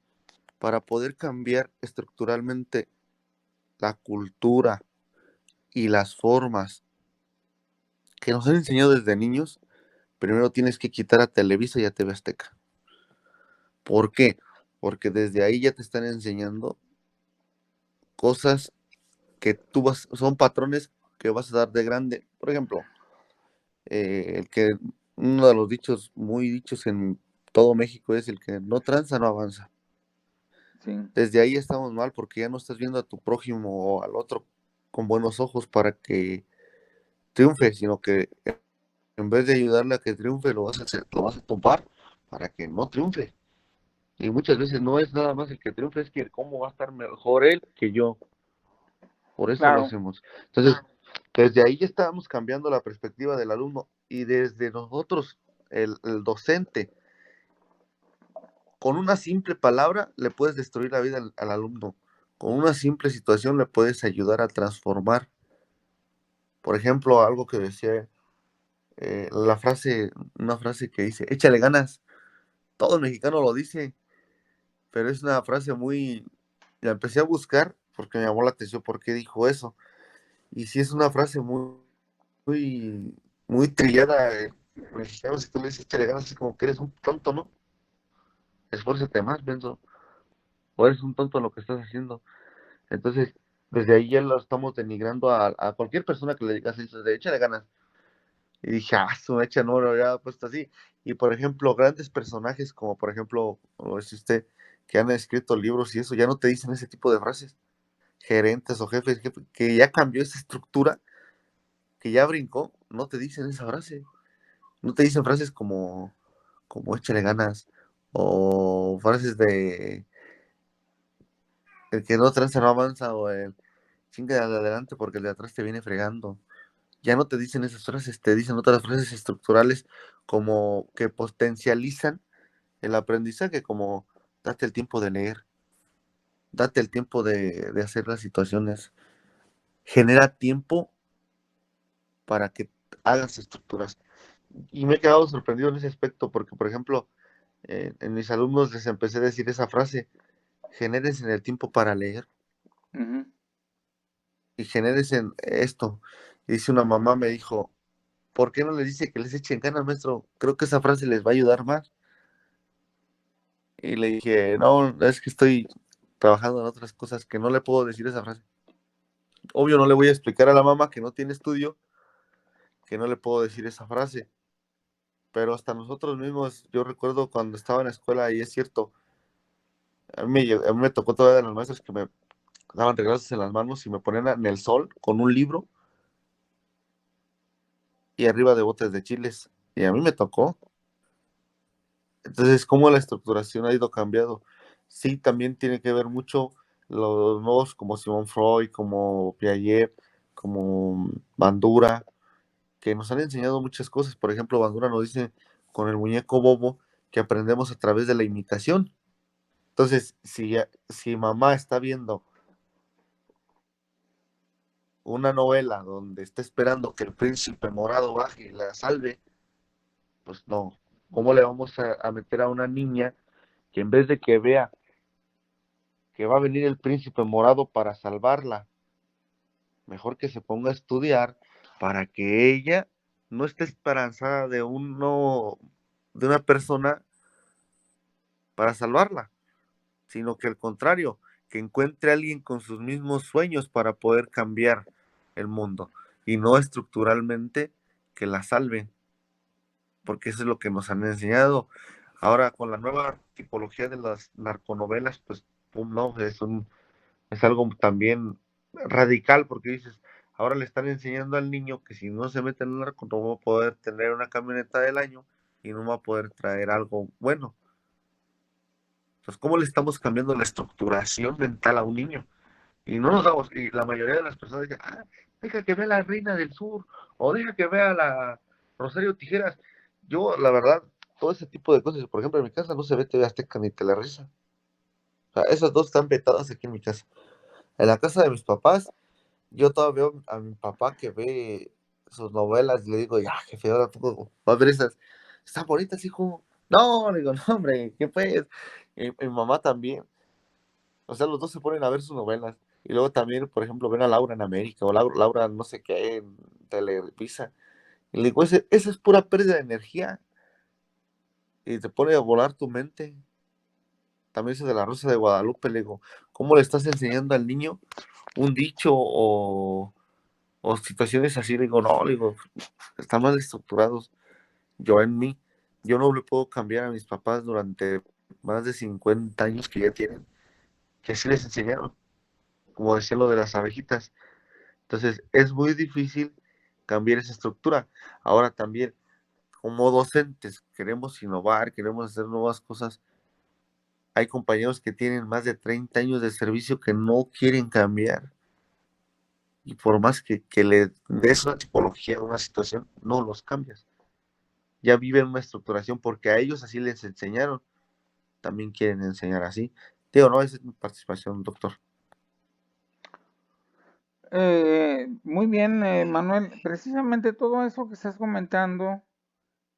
para poder cambiar estructuralmente la cultura y las formas que nos han enseñado desde niños, primero tienes que quitar a Televisa y a TV Azteca. ¿Por qué? Porque desde ahí ya te están enseñando cosas que son patrones que vas a dar de grande. Por ejemplo, uno de los dichos muy dichos todo México es el que no tranza, no avanza. Sí, Desde ahí estamos mal porque ya no estás viendo a tu prójimo o al otro con buenos ojos para que triunfe, sino que en vez de ayudarle a que triunfe, lo vas a topar para que no triunfe. Y muchas veces no es nada más el que triunfe, es que cómo va a estar mejor él que yo. Por eso lo claro, hacemos. Entonces, desde ahí ya estábamos cambiando la perspectiva del alumno y desde nosotros, el docente, con una simple palabra le puedes destruir la vida al alumno. Con una simple situación le puedes ayudar a transformar. Por ejemplo, algo que decía una frase que dice, échale ganas. Todo el mexicano lo dice, pero es una frase muy... La empecé a buscar porque me llamó la atención por qué dijo eso. Y sí es una frase muy, muy trillada. Mexicano, si tú le dices échale ganas, es como que eres un tonto, ¿no? Esfuérzate más, pienso. O eres un tonto en lo que estás haciendo. Entonces, desde ahí ya lo estamos denigrando a cualquier persona que le digas eso, de échale ganas. Y dije, su mecha no lo había puesto así. Y por ejemplo, grandes personajes como por ejemplo, como dice usted, que han escrito libros y eso, ya no te dicen ese tipo de frases. Gerentes o jefes, que ya cambió esa estructura, que ya brincó, no te dicen esa frase. No te dicen frases como échale ganas, o frases de el que no tranza no avanza, o el chinga de adelante porque el de atrás te viene fregando. Ya no te dicen esas frases, te dicen otras frases estructurales como que potencializan el aprendizaje, como date el tiempo de leer, date el tiempo de hacer las situaciones, genera tiempo para que hagas estructuras. Y me he quedado sorprendido en ese aspecto porque, por ejemplo, en mis alumnos les empecé a decir esa frase, generes en el tiempo para leer ujú, y generes en esto. Y dice una mamá, me dijo, ¿por qué no les dice que les echen ganas, maestro? Creo que esa frase les va a ayudar más. Y le dije, no, es que estoy trabajando en otras cosas que no le puedo decir esa frase. Obvio, no le voy a explicar a la mamá que no tiene estudio, que no le puedo decir esa frase. Pero hasta nosotros mismos, yo recuerdo cuando estaba en la escuela, y es cierto, a mí me tocó todavía de los maestros que me daban regalos en las manos y me ponían en el sol con un libro y arriba de botes de chiles. Y a mí me tocó. Entonces, cómo la estructuración ha ido cambiando. Sí, también tiene que ver mucho los nuevos como Simón Freud, como Piaget, como Bandura, que nos han enseñado muchas cosas. Por ejemplo, Bandura nos dice con el muñeco bobo que aprendemos a través de la imitación. Entonces, si mamá está viendo una novela donde está esperando que el príncipe morado baje y la salve, pues no. ¿Cómo le vamos a meter a una niña que en vez de que vea que va a venir el príncipe morado para salvarla, mejor que se ponga a estudiar para que ella no esté esperanzada de una persona para salvarla, sino que al contrario, que encuentre a alguien con sus mismos sueños para poder cambiar el mundo y no estructuralmente que la salven, porque eso es lo que nos han enseñado. Ahora con la nueva tipología de las narconovelas, pues pum, no, es algo también radical porque dices, ahora le están enseñando al niño que si no se mete en el narco no va a poder tener una camioneta del año y no va a poder traer algo bueno. Entonces, ¿cómo le estamos cambiando la estructuración mental a un niño? Y no nos damos, y la mayoría de las personas dicen, deja que vea la Reina del Sur, o deja que vea la Rosario Tijeras. Yo, la verdad, todo ese tipo de cosas, por ejemplo, en mi casa no se ve TV Azteca ni Telerisa. O sea, esas dos están vetadas aquí en mi casa. En la casa de mis papás, yo todavía veo a mi papá que ve sus novelas y le digo, ya, jefe, ahora poco va a ver esas. Están bonitas, hijo. No, le digo, no, hombre, ¿qué pues? Y mi mamá también. O sea, los dos se ponen a ver sus novelas. Y luego también, por ejemplo, ven a Laura en América o Laura no sé qué en Televisa. Y le digo, esa es pura pérdida de energía. Y te pone a volar tu mente. También eso de la Rosa de Guadalupe, le digo, ¿cómo le estás enseñando al niño un dicho o situaciones así? Le digo, no, le digo, están mal estructurados. Yo en mí. Yo no le puedo cambiar a mis papás durante más de 50 años que ya tienen, que así les enseñaron, como decía lo de las abejitas. Entonces, es muy difícil cambiar esa estructura. Ahora también, como docentes, queremos innovar, queremos hacer nuevas cosas. Hay compañeros que tienen más de 30 años de servicio que no quieren cambiar. Y por más que le des una tipología, una situación, no los cambias. Ya viven una estructuración porque a ellos así les enseñaron. También quieren enseñar así. Digo, no, esa es mi participación, doctor. Muy bien, Manuel. Precisamente todo eso que estás comentando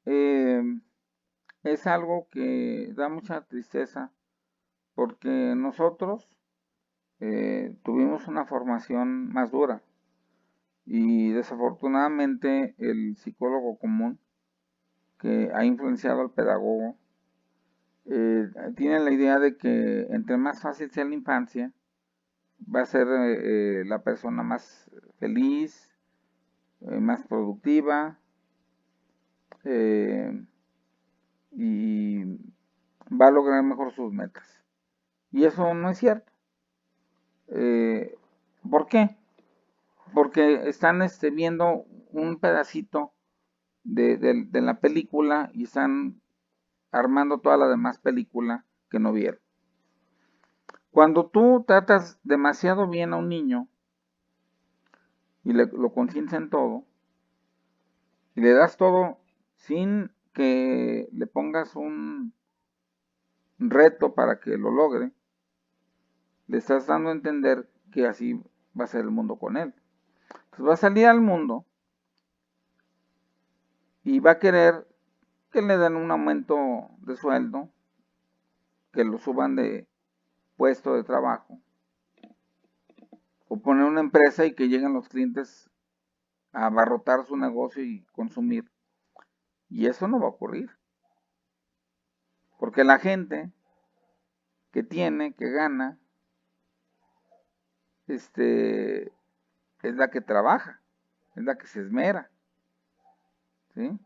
es algo que da mucha tristeza, porque nosotros tuvimos una formación más dura y desafortunadamente el psicólogo común que ha influenciado al pedagogo tiene la idea de que entre más fácil sea la infancia, va a ser la persona más feliz, más productiva eh, y va a lograr mejor sus metas. Y eso no es cierto. Eh, ¿Por qué? Porque están viendo un pedacito de la película y están armando toda la demás película que no vieron. Cuando tú tratas demasiado bien a un niño y lo consientes en todo, y le das todo sin que le pongas un reto para que lo logre, le estás dando a entender que así va a ser el mundo con él. Entonces va a salir al mundo y va a querer que le den un aumento de sueldo, que lo suban de puesto de trabajo, o poner una empresa y que lleguen los clientes a abarrotar su negocio y consumir. Y eso no va a ocurrir, porque la gente que tiene, que gana, es la que trabaja, es la que se esmera, ¿sí?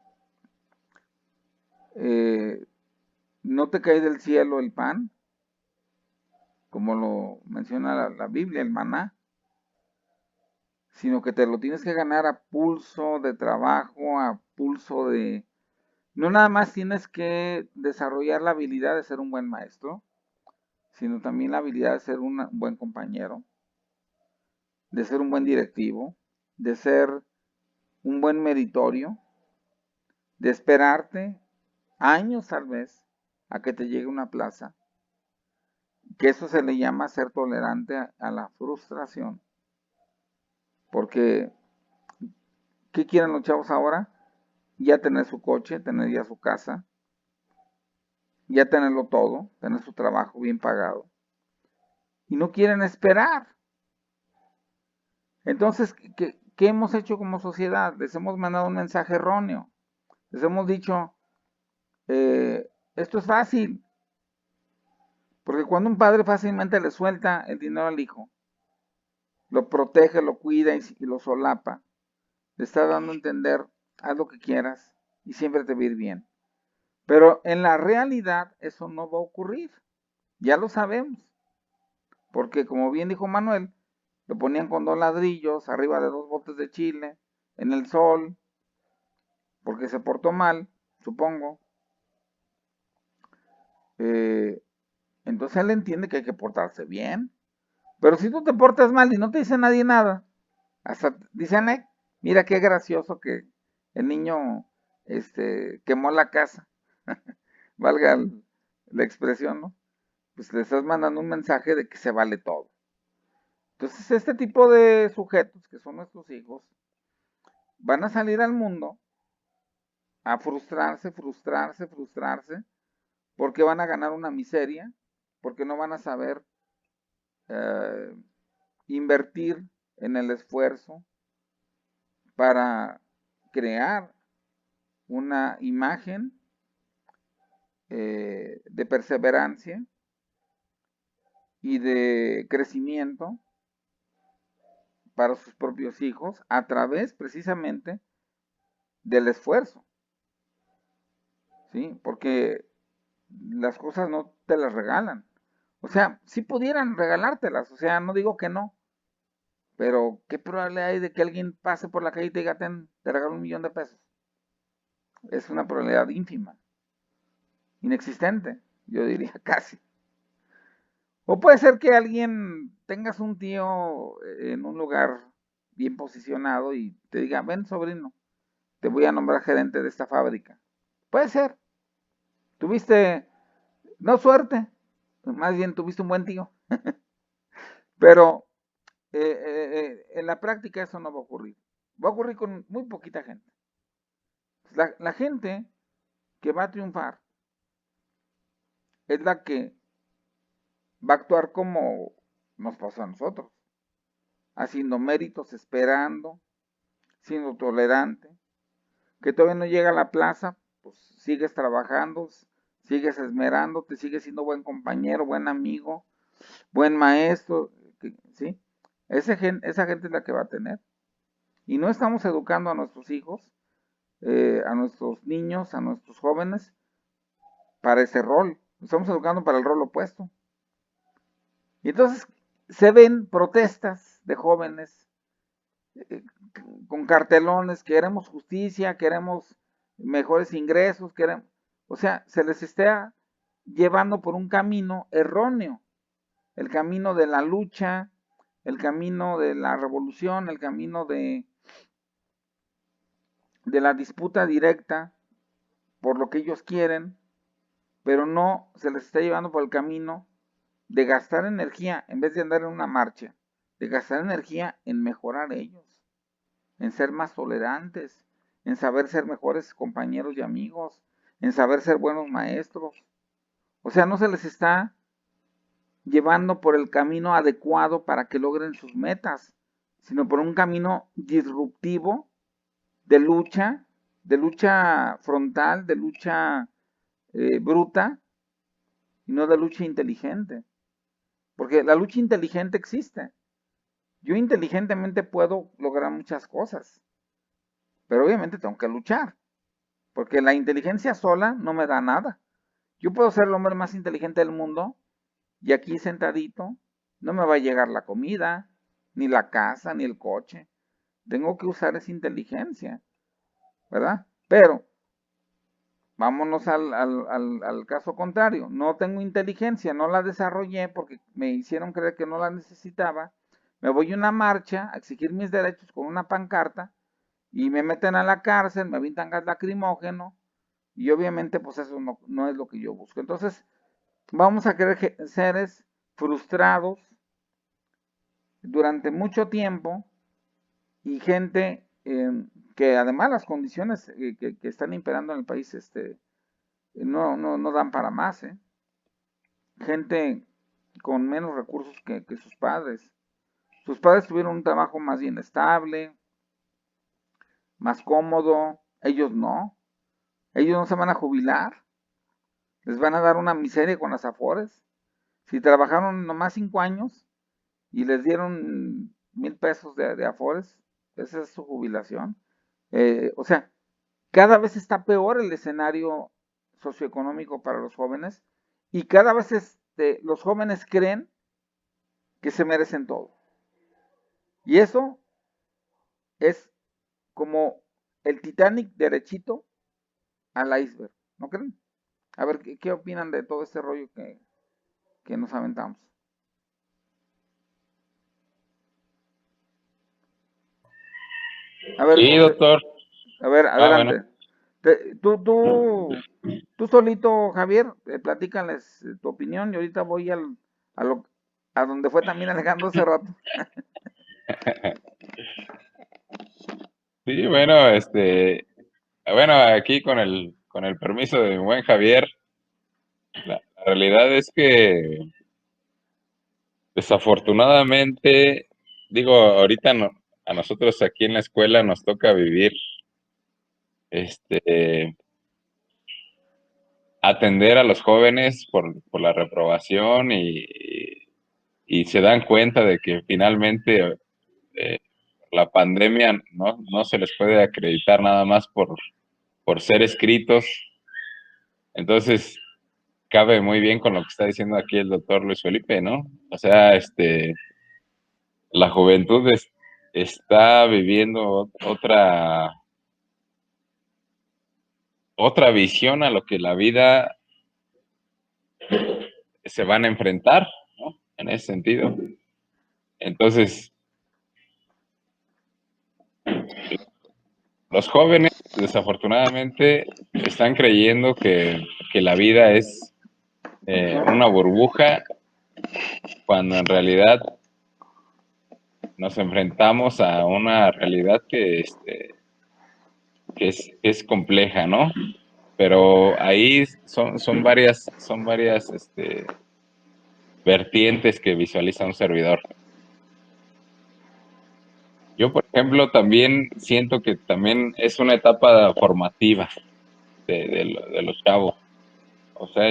No te cae del cielo el pan, como lo menciona la Biblia, el maná, sino que te lo tienes que ganar a pulso de trabajo, a pulso de... No nada más tienes que desarrollar la habilidad de ser un buen maestro, sino también la habilidad de ser un buen compañero, de ser un buen directivo, de ser un buen meritorio, de esperarte años tal vez a que te llegue una plaza, que eso se le llama ser tolerante a la frustración, porque ¿qué quieren los chavos ahora? Ya tener su coche, tener ya su casa, ya tenerlo todo, tener su trabajo bien pagado, y no quieren esperar. Entonces, ¿qué hemos hecho como sociedad? Les hemos mandado un mensaje erróneo. Les hemos dicho, esto es fácil, porque cuando un padre fácilmente le suelta el dinero al hijo, lo protege, lo cuida y lo solapa, le está dando a entender, haz lo que quieras y siempre te va a ir bien. Pero en la realidad eso no va a ocurrir, ya lo sabemos, porque como bien dijo Manuel, lo ponían con 2 ladrillos arriba de 2 botes de chile, en el sol, porque se portó mal, supongo. Entonces él entiende que hay que portarse bien. Pero si tú te portas mal y no te dice nadie nada, hasta dicen, mira qué gracioso que el niño quemó la casa, valga la expresión, ¿no? Pues le estás mandando un mensaje de que se vale todo. Entonces este tipo de sujetos, que son nuestros hijos, van a salir al mundo a frustrarse, frustrarse, frustrarse, porque van a ganar una miseria, porque no van a saber invertir en el esfuerzo para crear una imagen de perseverancia y de crecimiento para sus propios hijos a través precisamente del esfuerzo, ¿sí? Porque las cosas no te las regalan. O sea, sí pudieran regalártelas, o sea, no digo que no, pero ¿qué probabilidad hay de que alguien pase por la calle y te diga, te regalo $1,000,000? Es una probabilidad ínfima, inexistente, yo diría casi. O puede ser que alguien tengas un tío en un lugar bien posicionado y te diga, ven sobrino, te voy a nombrar gerente de esta fábrica. Puede ser. Tuviste, no suerte, más bien tuviste un buen tío. Pero en la práctica eso no va a ocurrir. Va a ocurrir con muy poquita gente. La gente que va a triunfar es la que va a actuar como nos pasó a nosotros, haciendo méritos, esperando, siendo tolerante, que todavía no llega a la plaza, pues sigues trabajando, sigues esmerándote, sigues siendo buen compañero, buen amigo, buen maestro, ¿sí? Esa gente es la que va a tener. Y no estamos educando a nuestros hijos, a nuestros niños, a nuestros jóvenes, para ese rol. Estamos educando para el rol opuesto. Y entonces se ven protestas de jóvenes con cartelones, queremos justicia, queremos mejores ingresos, queremos, o sea, se les está llevando por un camino erróneo, el camino de la lucha, el camino de la revolución, el camino de la disputa directa por lo que ellos quieren, pero no se les está llevando por el camino de gastar energía, en vez de andar en una marcha, de gastar energía en mejorar ellos, en ser más tolerantes, en saber ser mejores compañeros y amigos, en saber ser buenos maestros. O sea, no se les está llevando por el camino adecuado para que logren sus metas, sino por un camino disruptivo de lucha frontal, de lucha bruta, y no de lucha inteligente. Porque la lucha inteligente existe. Yo inteligentemente puedo lograr muchas cosas, pero obviamente tengo que luchar, porque la inteligencia sola no me da nada. Yo puedo ser el hombre más inteligente del mundo y aquí sentadito no me va a llegar la comida, ni la casa, ni el coche. Tengo que usar esa inteligencia, ¿verdad? Pero vámonos al caso contrario. No tengo inteligencia, no la desarrollé porque me hicieron creer que no la necesitaba. Me voy a una marcha a exigir mis derechos con una pancarta y me meten a la cárcel, me avientan gas lacrimógeno y obviamente pues eso no es lo que yo busco. Entonces vamos a creer seres frustrados durante mucho tiempo y gente que además las condiciones que están imperando en el país no dan para más, ¿eh? Gente con menos recursos que sus padres. Sus padres tuvieron un trabajo más bien estable, más cómodo, ellos no se van a jubilar, les van a dar una miseria con las afores. Si trabajaron nomás 5 años y les dieron 1,000 pesos de afores, esa es su jubilación. O sea, cada vez está peor el escenario socioeconómico para los jóvenes y cada vez los jóvenes creen que se merecen todo. Y eso es como el Titanic derechito al iceberg, ¿no creen? A ver, ¿qué opinan de todo este rollo que nos aventamos? A ver, Sí, doctor. a ver, adelante. Bueno. Tú solito, Javier, platícales tu opinión y ahorita voy a donde fue también Alejandro hace rato. Sí, bueno, bueno, aquí con el permiso de mi buen Javier, la realidad es que desafortunadamente, digo, ahorita a nosotros aquí en la escuela nos toca vivir, atender a los jóvenes por la reprobación y se dan cuenta de que finalmente la pandemia no se les puede acreditar nada más por ser escritos, Entonces, cabe muy bien con lo que está diciendo aquí el doctor Luis Felipe, ¿no? O sea, la juventud está viviendo otra visión a lo que la vida se van a enfrentar, ¿no? En ese sentido. Entonces, los jóvenes, desafortunadamente, están creyendo que la vida es una burbuja, cuando en realidad nos enfrentamos a una realidad que es compleja, ¿no? Pero ahí son varias vertientes que visualiza un servidor. Yo, por ejemplo, también siento que también es una etapa formativa de los chavos. O sea,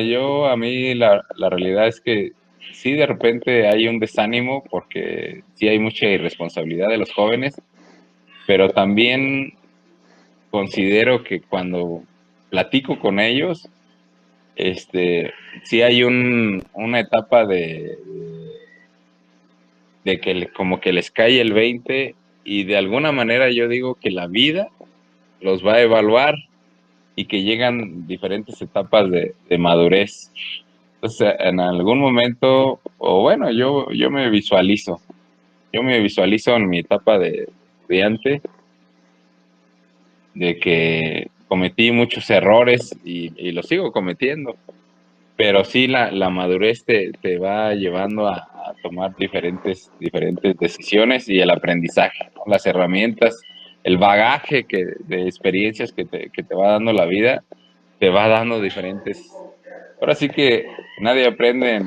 a mí la realidad es que sí, de repente hay un desánimo porque sí hay mucha irresponsabilidad de los jóvenes, pero también considero que cuando platico con ellos, sí hay una etapa de que como que les cae el 20 y de alguna manera yo digo que la vida los va a evaluar y que llegan diferentes etapas de madurez. Entonces, en algún momento, o bueno, yo me visualizo en mi etapa de estudiante, de que cometí muchos errores y los sigo cometiendo, pero sí la madurez te va llevando a tomar diferentes decisiones y el aprendizaje, ¿no? Las herramientas, el bagaje de experiencias que te va dando la vida, te va dando diferentes. Ahora sí que nadie aprende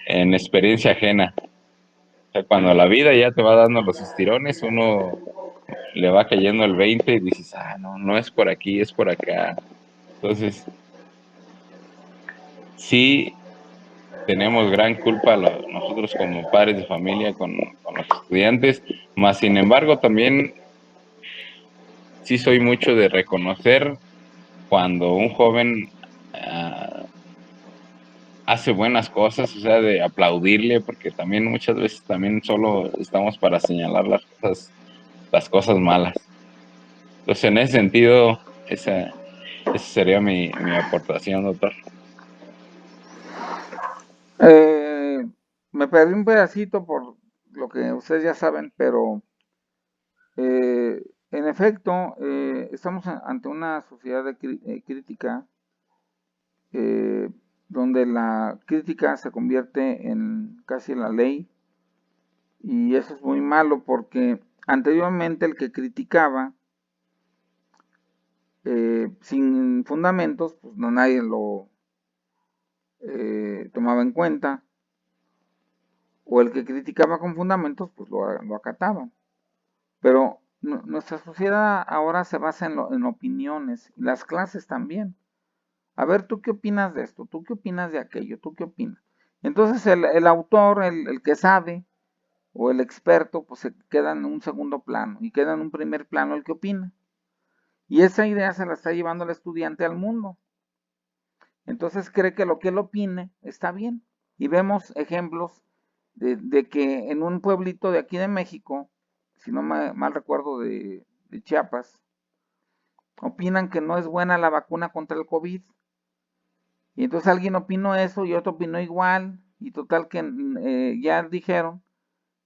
en experiencia ajena. O sea, cuando la vida ya te va dando los estirones, uno le va cayendo el 20 y dices, no, no es por aquí, es por acá. Entonces, sí tenemos gran culpa nosotros como padres de familia con los estudiantes, más sin embargo también sí soy mucho de reconocer cuando un joven hace buenas cosas, o sea, de aplaudirle, porque también muchas veces también solo estamos para señalar las cosas malas. Entonces, en ese sentido, esa sería mi aportación, doctor. Me perdí un pedacito por lo que ustedes ya saben, pero en efecto, estamos ante una sociedad crítica, donde la crítica se convierte en casi la ley, y eso es muy malo porque anteriormente el que criticaba sin fundamentos, pues no, nadie lo tomaba en cuenta, o el que criticaba con fundamentos, pues lo acataban. Pero nuestra sociedad ahora se basa en opiniones, y las clases también. A ver, ¿tú qué opinas de esto? ¿Tú qué opinas de aquello? ¿Tú qué opinas? Entonces el autor, el que sabe, o el experto, pues se queda en un segundo plano, y queda en un primer plano el que opina. Y esa idea se la está llevando el estudiante al mundo. Entonces cree que lo que él opine está bien. Y vemos ejemplos de que en un pueblito de aquí de México, si no mal recuerdo de Chiapas, opinan que no es buena la vacuna contra el COVID. Y entonces alguien opinó eso y otro opinó igual. Y total que ya dijeron,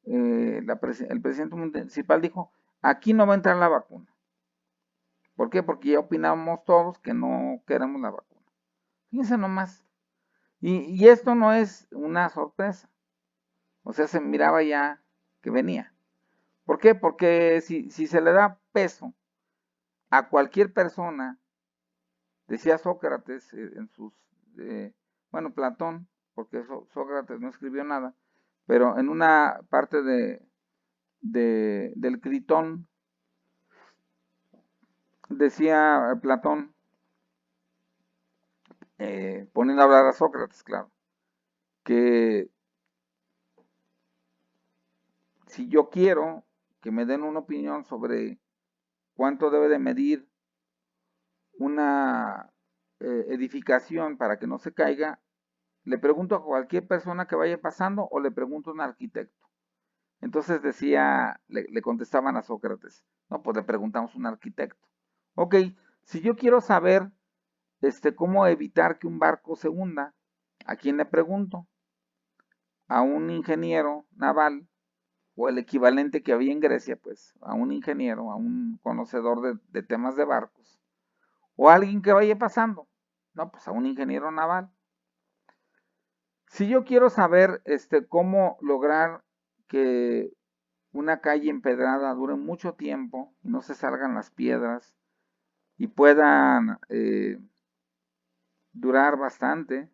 el presidente municipal dijo, aquí no va a entrar la vacuna. ¿Por qué? Porque ya opinamos todos que no queremos la vacuna. Fíjense nomás. Y esto no es una sorpresa. O sea, se miraba ya que venía. ¿Por qué? Porque si se le da peso a cualquier persona, decía Sócrates en sus, bueno, Platón, porque Sócrates no escribió nada, pero en una parte del Critón decía Platón, poniendo a hablar a Sócrates, claro, que si yo quiero que me den una opinión sobre cuánto debe de medir una edificación para que no se caiga, le pregunto a cualquier persona que vaya pasando o le pregunto a un arquitecto. Entonces decía, le contestaban a Sócrates, no, pues le preguntamos a un arquitecto. Ok, si yo quiero saber cómo evitar que un barco se hunda, ¿a quién le pregunto? A un ingeniero naval, o el equivalente que había en Grecia, pues, a un ingeniero, a un conocedor de temas de barcos, o a alguien que vaya pasando, no, pues a un ingeniero naval. Si yo quiero saber cómo lograr que una calle empedrada dure mucho tiempo y no se salgan las piedras y puedan durar bastante,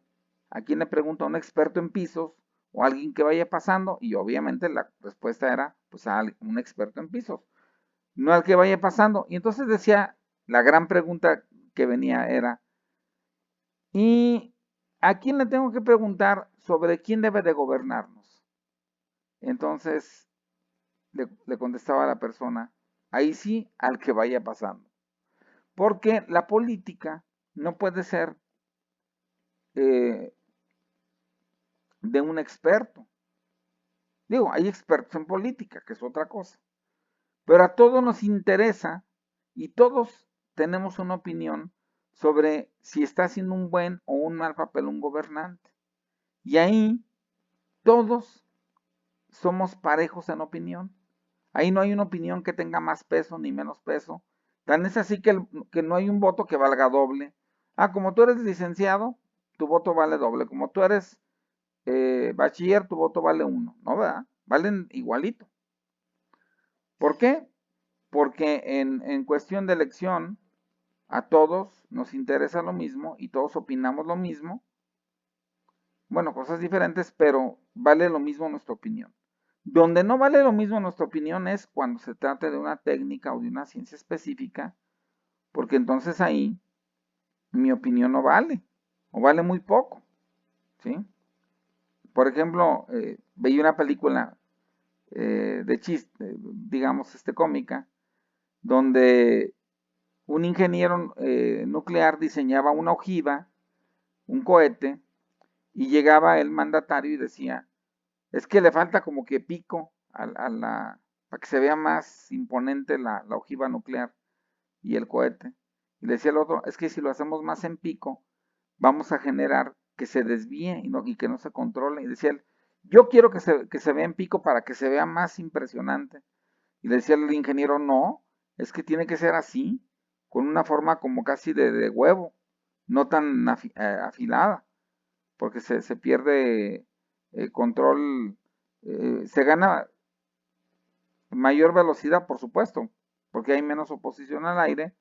¿a quién le pregunto? ¿A un experto en pisos o a alguien que vaya pasando? Y obviamente la respuesta era pues a un experto en pisos, no al que vaya pasando. Y entonces decía, la gran pregunta que venía era, ¿y a quién le tengo que preguntar sobre quién debe de gobernarnos? Entonces le contestaba a la persona, ahí sí, al que vaya pasando. Porque la política no puede ser de un experto. Digo, hay expertos en política, que es otra cosa. Pero a todos nos interesa y todos tenemos una opinión sobre si está haciendo un buen o un mal papel un gobernante. Y ahí todos somos parejos en opinión. Ahí no hay una opinión que tenga más peso ni menos peso. Tan es así que no hay un voto que valga doble. Ah, como tú eres licenciado, tu voto vale doble. Como tú eres bachiller, tu voto vale 1, ¿no? ¿Verdad? Valen igualito. ¿Por qué? Porque en cuestión de elección, a todos nos interesa lo mismo y todos opinamos lo mismo. Bueno, cosas diferentes, pero vale lo mismo nuestra opinión. Donde no vale lo mismo nuestra opinión es cuando se trata de una técnica o de una ciencia específica, porque entonces ahí mi opinión no vale, o vale muy poco, ¿sí? Por ejemplo, veía una película de chiste, digamos, cómica, donde un ingeniero nuclear diseñaba una ojiva, un cohete, y llegaba el mandatario y decía, es que le falta como que pico para que se vea más imponente la ojiva nuclear y el cohete. Y le decía el otro, es que si lo hacemos más en pico, vamos a generar que se desvíe y que no se controle. Y decía él, yo quiero que se vea en pico para que se vea más impresionante. Y le decía el ingeniero, no, es que tiene que ser así, con una forma como casi de huevo, no tan afilada, porque se pierde control, se gana mayor velocidad, por supuesto, porque hay menos oposición al aire,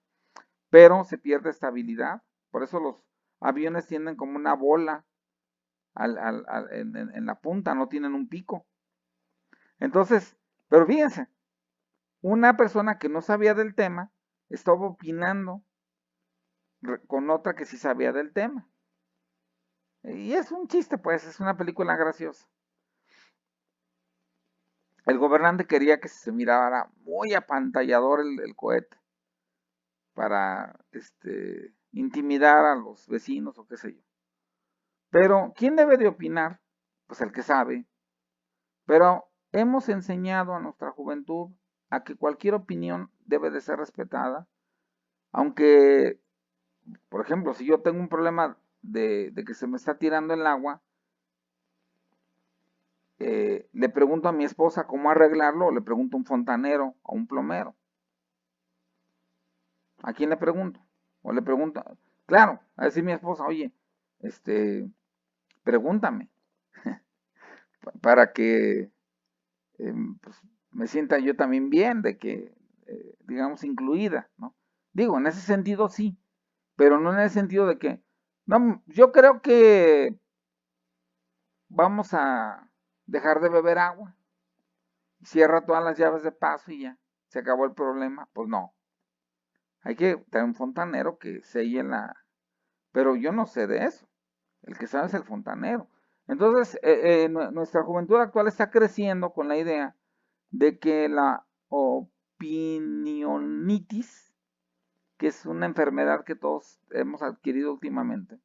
pero se pierde estabilidad. Por eso los aviones tienden como una bola en la punta, no tienen un pico. Entonces, pero fíjense, una persona que no sabía del tema estaba opinando con otra que sí sabía del tema. Y es un chiste, pues, es una película graciosa. El gobernante quería que se mirara muy apantallador el cohete para intimidar a los vecinos o qué sé yo. Pero, ¿quién debe de opinar? Pues el que sabe. Pero hemos enseñado a nuestra juventud a que cualquier opinión debe de ser respetada, aunque, por ejemplo, si yo tengo un problema de que se me está tirando el agua, le pregunto a mi esposa cómo arreglarlo, o le pregunto a un fontanero o a un plomero. ¿A quién le pregunto? O le pregunto, claro, a decir mi esposa, oye, pregúntame, para que pues, me sienta yo también bien, de que, digamos, incluida, ¿no? Digo, en ese sentido sí, pero no en el sentido de que, no, yo creo que vamos a dejar de beber agua, cierra todas las llaves de paso y ya, se acabó el problema. Pues no, hay que tener un fontanero que selle pero yo no sé de eso, el que sabe es el fontanero. Entonces, nuestra juventud actual está creciendo con la idea de que la opinionitis, que es una enfermedad que todos hemos adquirido últimamente,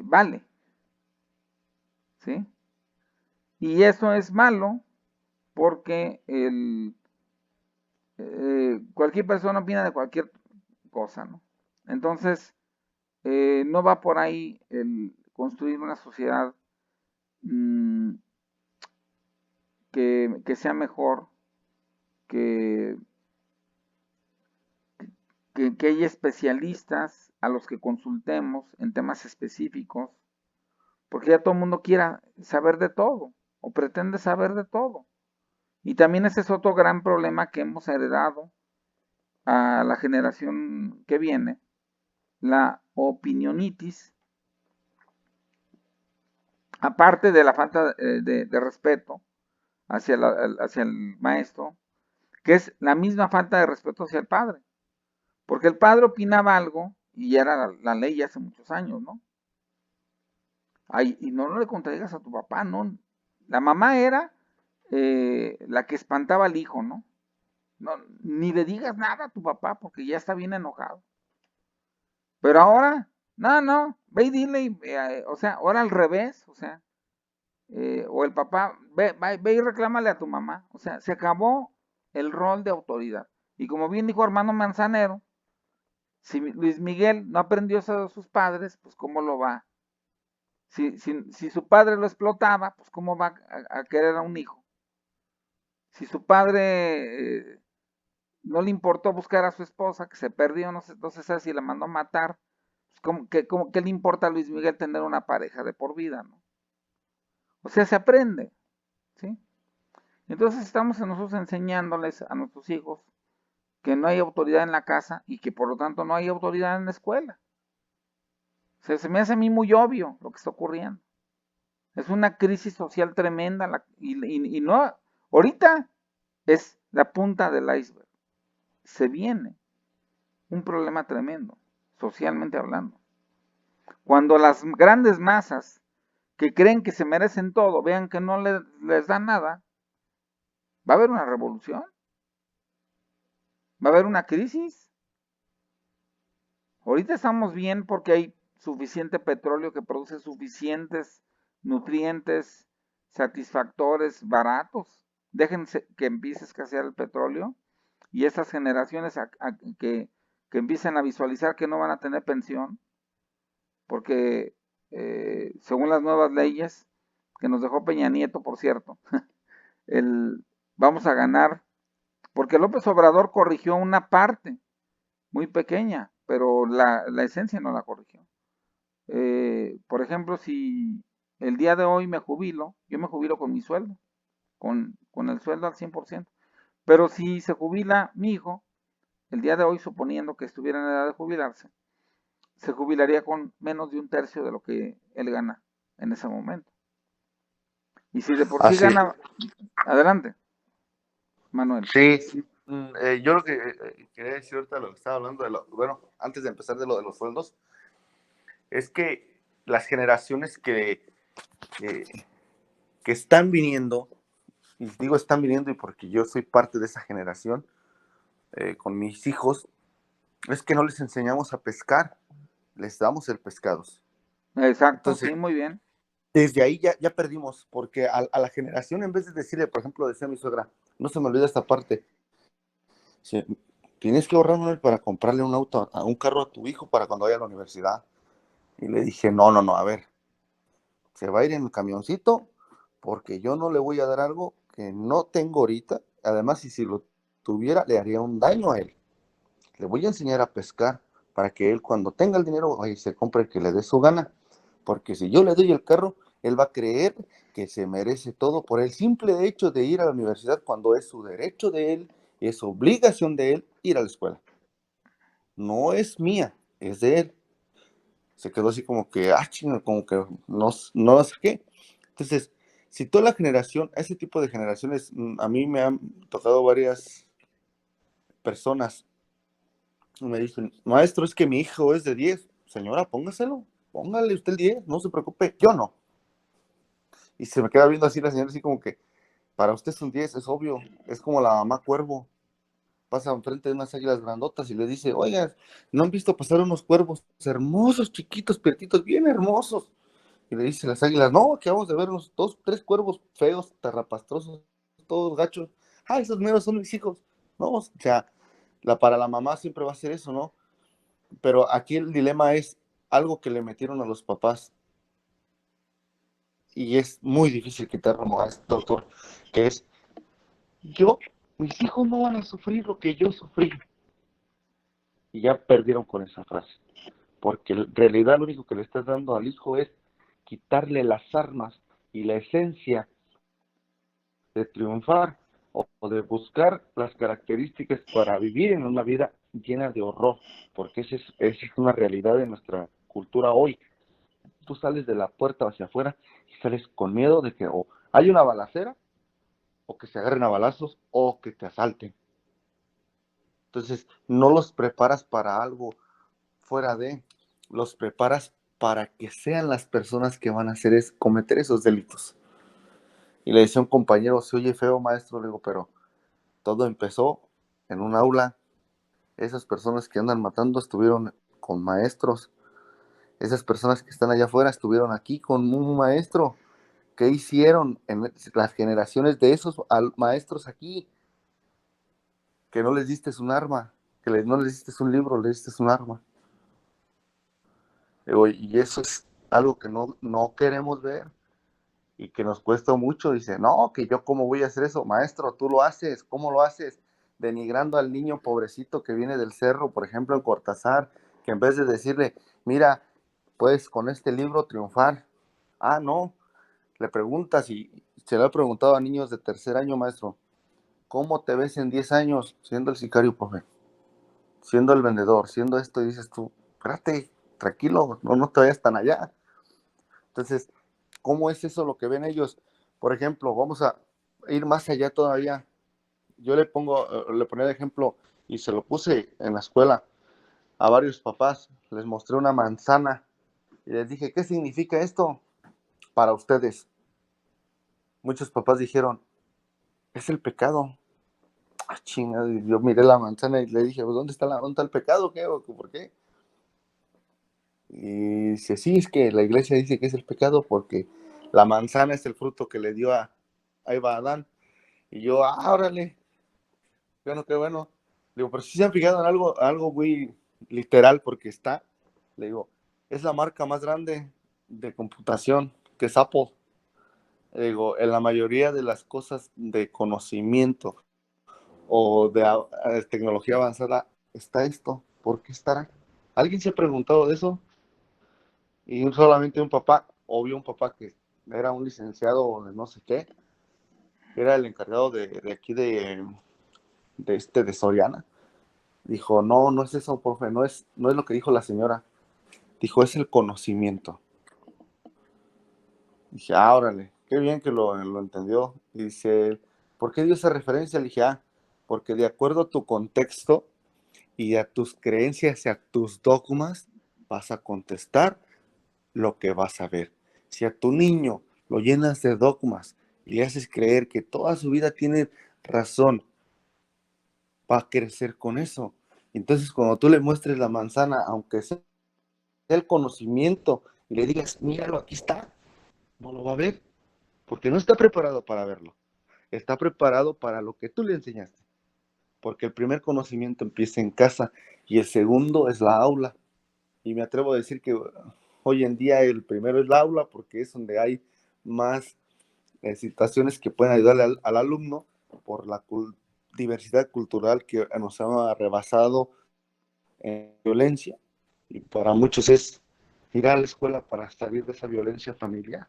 vale, ¿sí? Y eso es malo porque cualquier persona opina de cualquier cosa, ¿no? Entonces, no va por ahí el construir una sociedad que sea mejor, que haya especialistas a los que consultemos en temas específicos, porque ya todo el mundo quiera saber de todo, o pretende saber de todo. Y también ese es otro gran problema que hemos heredado a la generación que viene, la opinionitis, aparte de la falta de respeto hacia el maestro, que es la misma falta de respeto hacia el padre. Porque el padre opinaba algo y ya era la ley hace muchos años, ¿no? Ay, y no le contradigas a tu papá, ¿no? La mamá era la que espantaba al hijo, ¿no? No, ni le digas nada a tu papá porque ya está bien enojado. Pero ahora, no, ve y dile, o sea, ahora al revés, o sea, o el papá, ve y reclámale a tu mamá. O sea, se acabó el rol de autoridad. Y como bien dijo Armando Manzanero, si Luis Miguel no aprendió eso de sus padres, pues ¿cómo lo va? Si su padre lo explotaba, pues ¿cómo va a querer a un hijo? Si su padre no le importó buscar a su esposa, que se perdió, no sé si la mandó a matar, pues ¿qué le importa a Luis Miguel tener una pareja de por vida, no? O sea, se aprende, ¿sí? Entonces estamos nosotros enseñándoles a nuestros hijos que no hay autoridad en la casa y que por lo tanto no hay autoridad en la escuela. O sea, se me hace a mí muy obvio lo que está ocurriendo. Es una crisis social tremenda y no, ahorita es la punta del iceberg. Se viene un problema tremendo, socialmente hablando. Cuando las grandes masas que creen que se merecen todo, vean que no les da nada, va a haber una revolución, va a haber una crisis. Ahorita estamos bien porque hay suficiente petróleo que produce suficientes nutrientes satisfactores baratos. Déjense que empiece a escasear el petróleo y esas generaciones que empiecen a visualizar que no van a tener pensión, porque según las nuevas leyes que nos dejó Peña Nieto, por cierto, vamos a ganar, porque López Obrador corrigió una parte muy pequeña, pero la esencia no la corrigió. Por ejemplo, si el día de hoy me jubilo, yo me jubilo con mi sueldo, con el sueldo al 100%. Pero si se jubila mi hijo, el día de hoy, suponiendo que estuviera en edad de jubilarse, se jubilaría con menos de 1/3 de lo que él gana en ese momento. Y si de por sí gana... Adelante, Manuel. Sí, yo lo que quería decir ahorita, lo que estaba hablando, bueno, antes de empezar de lo de los sueldos, es que las generaciones que están viniendo, y digo están viniendo y porque yo soy parte de esa generación, con mis hijos, es que no les enseñamos a pescar, les damos el pescados. Exacto. Entonces, sí, muy bien. Desde ahí ya perdimos, porque a la generación, en vez de decirle, por ejemplo, decía mi suegra, no se me olvida esta parte, tienes que ahorrar para comprarle un auto, un carro a tu hijo para cuando vaya a la universidad. Y le dije, no, a ver, se va a ir en el camioncito porque yo no le voy a dar algo que no tengo ahorita. Además, y si lo tuviera, le haría un daño a él. Le voy a enseñar a pescar para que él, cuando tenga el dinero, vaya y se compre el que le dé su gana. Porque si yo le doy el carro, él va a creer que se merece todo por el simple hecho de ir a la universidad, cuando es su derecho de él, es obligación de él ir a la escuela. No es mía, es de él. Se quedó así como que, como que no sé qué. Entonces, si toda la generación, ese tipo de generaciones, a mí me han tocado varias personas, me dicen, maestro, es que mi hijo es de 10. Señora, póngale usted el 10, no se preocupe, yo no. Y se me queda viendo así la señora, así como que, para usted es un 10, es obvio, es como la mamá cuervo. pasa enfrente de unas águilas grandotas y le dice, oigan, ¿no han visto pasar unos cuervos hermosos, chiquitos, pietitos, bien hermosos? Y le dice las águilas, no, acabamos de ver unos 2, 3 cuervos feos, terrapastrosos, todos gachos. Ah, esos meros son mis hijos. No, o sea, para la mamá siempre va a ser eso, ¿no? Pero aquí el dilema es algo que le metieron a los papás y es muy difícil quitarlo a este doctor, que es, mis hijos no van a sufrir lo que yo sufrí. Y ya perdieron con esa frase, porque en realidad lo único que le estás dando al hijo es quitarle las armas y la esencia de triunfar o de buscar las características para vivir en una vida llena de horror, porque esa es una realidad de nuestra cultura hoy. Tú sales de la puerta hacia afuera y sales con miedo de que o hay una balacera, o que se agarren a balazos, o que te asalten. Entonces, no los preparas para algo fuera de, los preparas para que sean las personas que van a cometer esos delitos. Y le decía a un compañero, se oye feo, maestro, le digo, pero todo empezó en un aula. Esas personas que andan matando estuvieron con maestros. Esas personas que están allá afuera estuvieron aquí con un maestro. ¿Qué hicieron en las generaciones de esos maestros aquí? Que no les diste un arma, no les diste un libro, les diste un arma. Y eso es algo que no queremos ver y que nos cuesta mucho. Dice, no, que yo cómo voy a hacer eso. Maestro, tú lo haces, ¿cómo lo haces? Denigrando al niño pobrecito que viene del cerro, por ejemplo, en Cortázar, que en vez de decirle, mira, puedes con este libro triunfar. Ah, no, le preguntas, y se lo he preguntado a niños de tercer año, maestro, ¿cómo te ves en 10 años siendo el sicario, profe? Siendo el vendedor, siendo esto, y dices tú, espérate, tranquilo, no te vayas tan allá. Entonces, ¿cómo es eso lo que ven ellos? Por ejemplo, vamos a ir más allá todavía. Yo le ponía de ejemplo, y se lo puse en la escuela a varios papás, les mostré una manzana y les dije, ¿qué significa esto para ustedes? Muchos papás dijeron, es el pecado. Ah, chingada, yo miré la manzana y le dije, ¿dónde está el pecado? ¿Qué? ¿Por qué? Y dice, sí, es que la iglesia dice que es el pecado porque la manzana es el fruto que le dio a Eva a Adán. Y yo, órale, bueno, qué bueno. Le digo, pero si se han fijado en algo muy literal, porque le digo, es la marca más grande de computación, que es Apple. Le digo, en la mayoría de las cosas de conocimiento o de tecnología avanzada está esto. ¿Por qué estará? ¿Alguien se ha preguntado de eso? Y solamente un papá, obvio un papá que era un licenciado de no sé qué, era el encargado de aquí de Soriana, dijo, no es eso, profe, no es lo que dijo la señora, dijo, es el conocimiento. Dije, órale, qué bien que lo entendió. Y dice, ¿por qué dio esa referencia? Le dije, porque de acuerdo a tu contexto y a tus creencias y a tus dogmas, vas a contestar lo que vas a ver. Si a tu niño lo llenas de dogmas y le haces creer que toda su vida tiene razón, va a crecer con eso. Entonces, cuando tú le muestres la manzana, aunque sea el conocimiento, y le digas, míralo, aquí está, no lo va a ver, porque no está preparado para verlo. Está preparado para lo que tú le enseñaste. Porque el primer conocimiento empieza en casa y el segundo es la aula. Y me atrevo a decir que hoy en día el primero es la aula porque es donde hay más situaciones que pueden ayudarle al alumno por la diversidad cultural que nos ha rebasado en violencia. Y para muchos es ir a la escuela para salir de esa violencia familiar,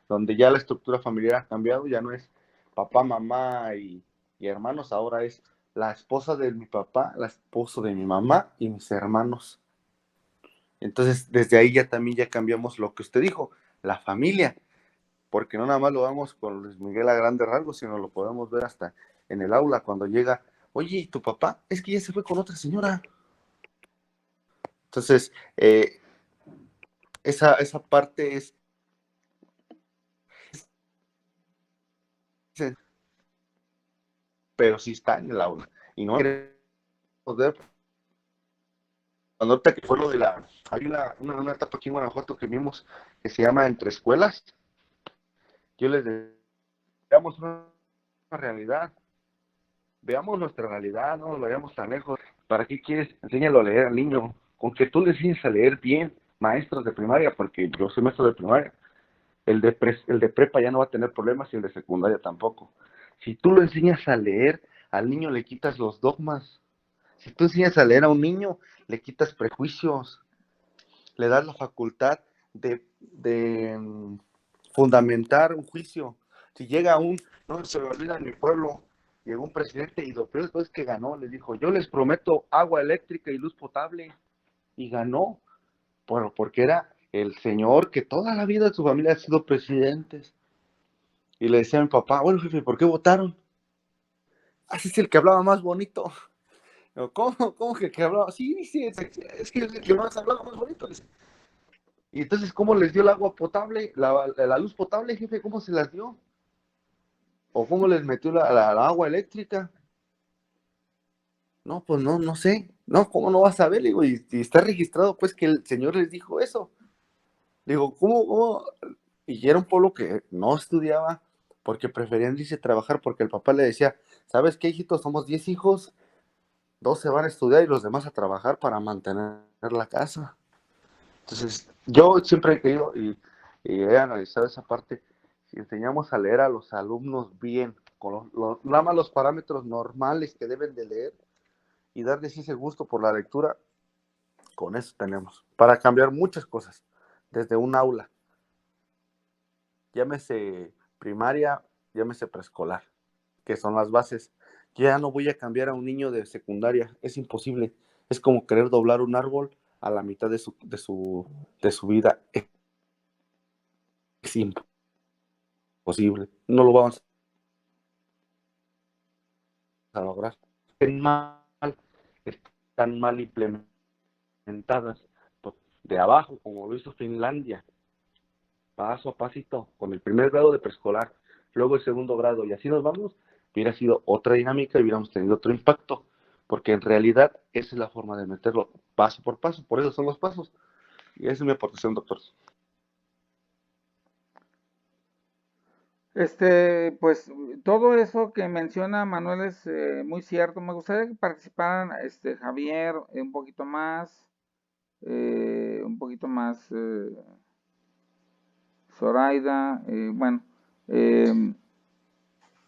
donde ya la estructura familiar ha cambiado, ya no es papá, mamá y hermanos, ahora es la esposa de mi papá, la esposa de mi mamá y mis hermanos. Entonces, desde ahí ya cambiamos lo que usted dijo, la familia, porque no nada más lo vemos con Luis Miguel a grandes rasgos, sino lo podemos ver hasta en el aula cuando llega, oye, ¿y tu papá? Es que ya se fue con otra señora. Entonces, esa parte es, pero sí está en el aula, y no ver. Cuando ahorita que fue lo de hay una etapa aquí en Guanajuato que vimos que se llama Entre Escuelas. Yo les decía, veamos una realidad, veamos nuestra realidad, no nos vayamos tan lejos. ¿Para qué quieres? Enséñalo a leer al niño. Con que tú le enseñes a leer bien, maestros de primaria, porque yo soy maestro de primaria. El de prepa ya no va a tener problemas y el de secundaria tampoco. Si tú lo enseñas a leer, al niño le quitas los dogmas. Si tú enseñas a leer a un niño, le quitas prejuicios. Le das la facultad de fundamentar un juicio. Si llega no se me olvida en mi pueblo, llegó un presidente y lo peor después que ganó, le dijo, yo les prometo agua eléctrica y luz potable. Y ganó, porque era el señor que toda la vida de su familia ha sido presidentes. Y le decía a mi papá, bueno, jefe, ¿por qué votaron? Así es el que hablaba más bonito. ¿Cómo que hablaba? Sí, es que el que más hablaba más bonito. Y entonces, ¿cómo les dio el agua potable, la luz potable, jefe? ¿Cómo se las dio? ¿O cómo les metió la agua eléctrica? No, pues no sé. No, ¿cómo no vas a ver? Le digo, y está registrado, pues, que el señor les dijo eso. Digo, ¿cómo? Y era un pueblo que no estudiaba porque preferían irse a trabajar porque el papá le decía, ¿sabes qué, hijito? Somos 10 hijos, 2 se van a estudiar y los demás a trabajar para mantener la casa. Entonces, yo siempre he querido y he analizado esa parte. Si enseñamos a leer a los alumnos bien, con nada más los parámetros normales que deben de leer y darles ese gusto por la lectura, con eso tenemos. Para cambiar muchas cosas, desde un aula. Llámese primaria, llámese preescolar, que son las bases. Ya no voy a cambiar a un niño de secundaria, es imposible. Es como querer doblar un árbol a la mitad de su vida. Es imposible, no lo vamos a lograr. Están mal implementadas de abajo, como lo hizo Finlandia, paso a pasito, con el primer grado de preescolar, luego el segundo grado, y así nos vamos. Hubiera sido otra dinámica y hubiéramos tenido otro impacto, porque en realidad esa es la forma de meterlo paso por paso, por eso son los pasos. Y esa es mi aportación, doctor. Pues todo eso que menciona Manuel es muy cierto. Me gustaría que participaran Javier un poquito más, Zoraida, bueno.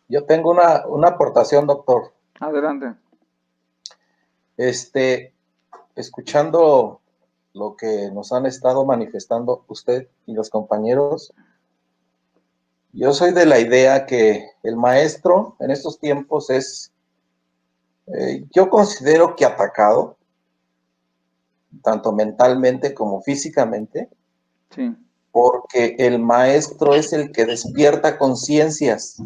Yo tengo una aportación, doctor. Adelante. Escuchando lo que nos han estado manifestando usted y los compañeros, yo soy de la idea que el maestro en estos tiempos es, yo considero que atacado, tanto mentalmente como físicamente, sí, porque el maestro es el que despierta conciencias,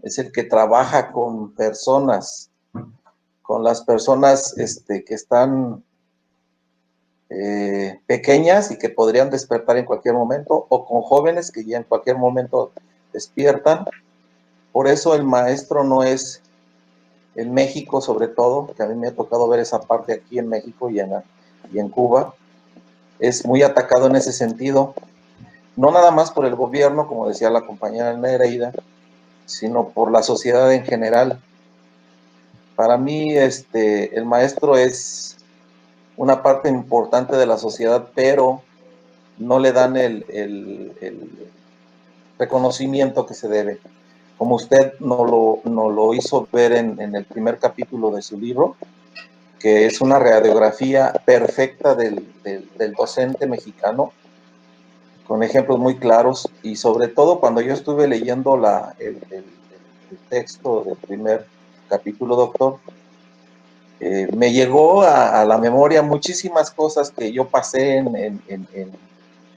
es el que trabaja con personas, con las personas que están pequeñas y que podrían despertar en cualquier momento, o con jóvenes que ya en cualquier momento despiertan. Por eso el maestro no es, en México sobre todo, que a mí me ha tocado ver esa parte aquí en México y en Cuba, es muy atacado en ese sentido, no nada más por el gobierno, como decía la compañera Nereida, sino por la sociedad en general. Para mí, el maestro es una parte importante de la sociedad, pero no le dan el reconocimiento que se debe. Como usted nos lo hizo ver en el primer capítulo de su libro, que es una radiografía perfecta del docente mexicano, con ejemplos muy claros, y sobre todo cuando yo estuve leyendo el texto del primer capítulo, doctor, me llegó a la memoria muchísimas cosas que yo pasé en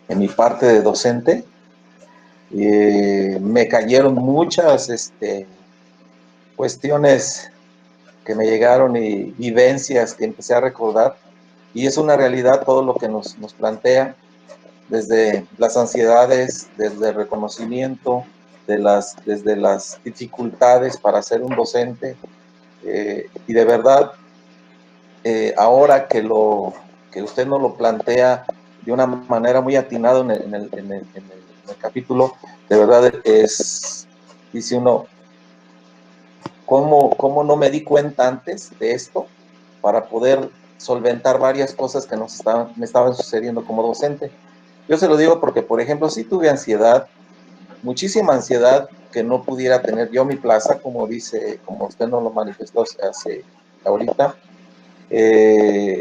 mi parte de docente. Me cayeron muchas cuestiones que me llegaron y vivencias que empecé a recordar, y es una realidad todo lo que nos plantea, desde las ansiedades, desde el reconocimiento, desde las dificultades para ser un docente, y de verdad ahora que usted nos lo plantea de una manera muy atinada en el capítulo, de verdad dice uno, ¿cómo no me di cuenta antes de esto para poder solventar varias cosas que me estaban sucediendo como docente? Yo se lo digo porque, por ejemplo, sí tuve ansiedad, muchísima ansiedad, que no pudiera tener yo mi plaza, como usted nos lo manifestó hace ahorita.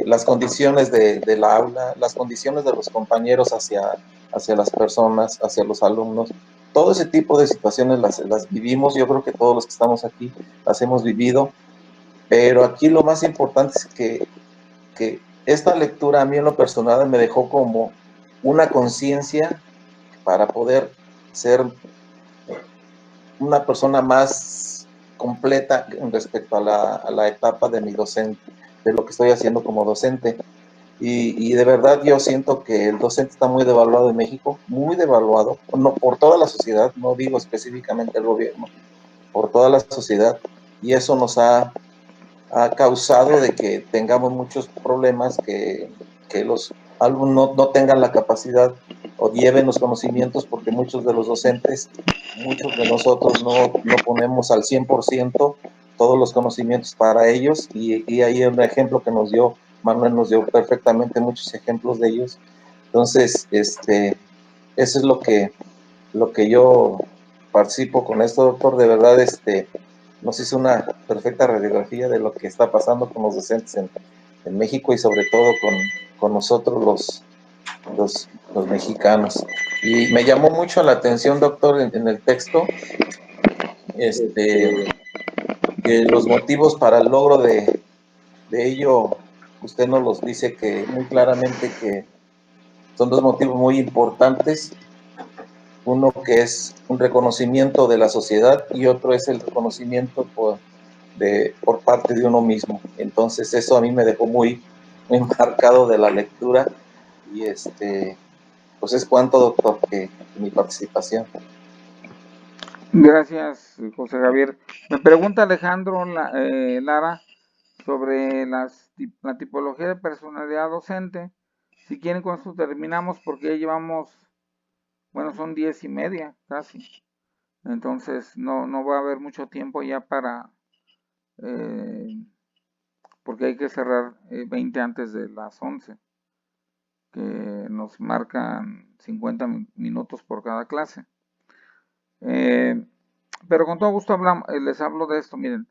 Las condiciones del aula, las condiciones de los compañeros hacia las personas, hacia los alumnos, todo ese tipo de situaciones las vivimos. Yo creo que todos los que estamos aquí las hemos vivido, pero aquí lo más importante es que esta lectura a mí en lo personal me dejó como una conciencia para poder ser una persona más completa respecto a la etapa de mi docente, de lo que estoy haciendo como docente. Y de verdad yo siento que el docente está muy devaluado en México, muy devaluado, no, por toda la sociedad, no digo específicamente el gobierno, por toda la sociedad, y eso nos ha causado de que tengamos muchos problemas, que los alumnos no tengan la capacidad o lleven los conocimientos, porque muchos de los docentes, muchos de nosotros no ponemos al 100% todos los conocimientos para ellos, y ahí un ejemplo que Manuel nos dio perfectamente muchos ejemplos de ellos. Entonces, eso es lo que yo participo con esto, doctor. De verdad, nos hizo una perfecta radiografía de lo que está pasando con los docentes en México, y sobre todo con nosotros los mexicanos. Y me llamó mucho la atención, doctor, en el texto, que los motivos para el logro de ello, usted nos los dice que muy claramente, que son dos motivos muy importantes. Uno que es un reconocimiento de la sociedad, y otro es el reconocimiento por parte de uno mismo. Entonces eso a mí me dejó muy marcado de la lectura, y pues es cuanto, doctor, que mi participación. Gracias, José Javier. Me pregunta Alejandro Lara sobre la tipología de personalidad docente. Si quieren, con esto terminamos, porque ya llevamos, bueno, son 10:30 casi. Entonces no va a haber mucho tiempo ya porque hay que cerrar 20 antes de las 11, que nos marcan 50 minutos por cada clase. Pero con todo gusto les hablo de esto. Miren,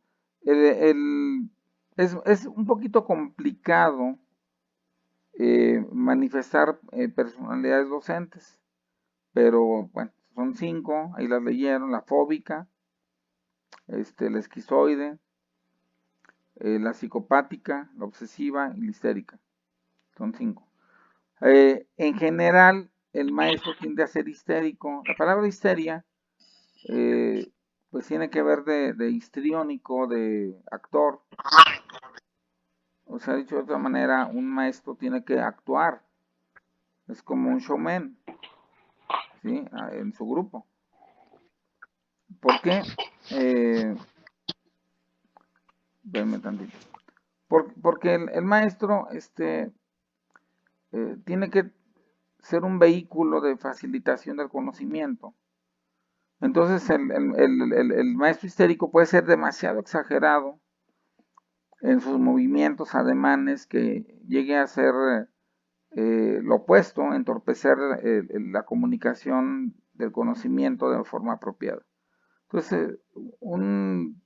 es un poquito complicado manifestar personalidades docentes, pero bueno, son 5, ahí las leyeron: la fóbica, la esquizoide, la psicopática, la obsesiva y la histérica. Son 5. En general, el maestro tiende a ser histérico. La palabra histeria pues tiene que ver de histriónico, de actor. O sea, dicho de otra manera, un maestro tiene que actuar. Es como un showman, ¿sí? En su grupo. ¿Por qué? Denme tantito. Porque el maestro tiene que ser un vehículo de facilitación del conocimiento. Entonces el maestro histérico puede ser demasiado exagerado en sus movimientos, ademanes, que llegue a ser lo opuesto, entorpecer la comunicación del conocimiento de forma apropiada. Entonces, un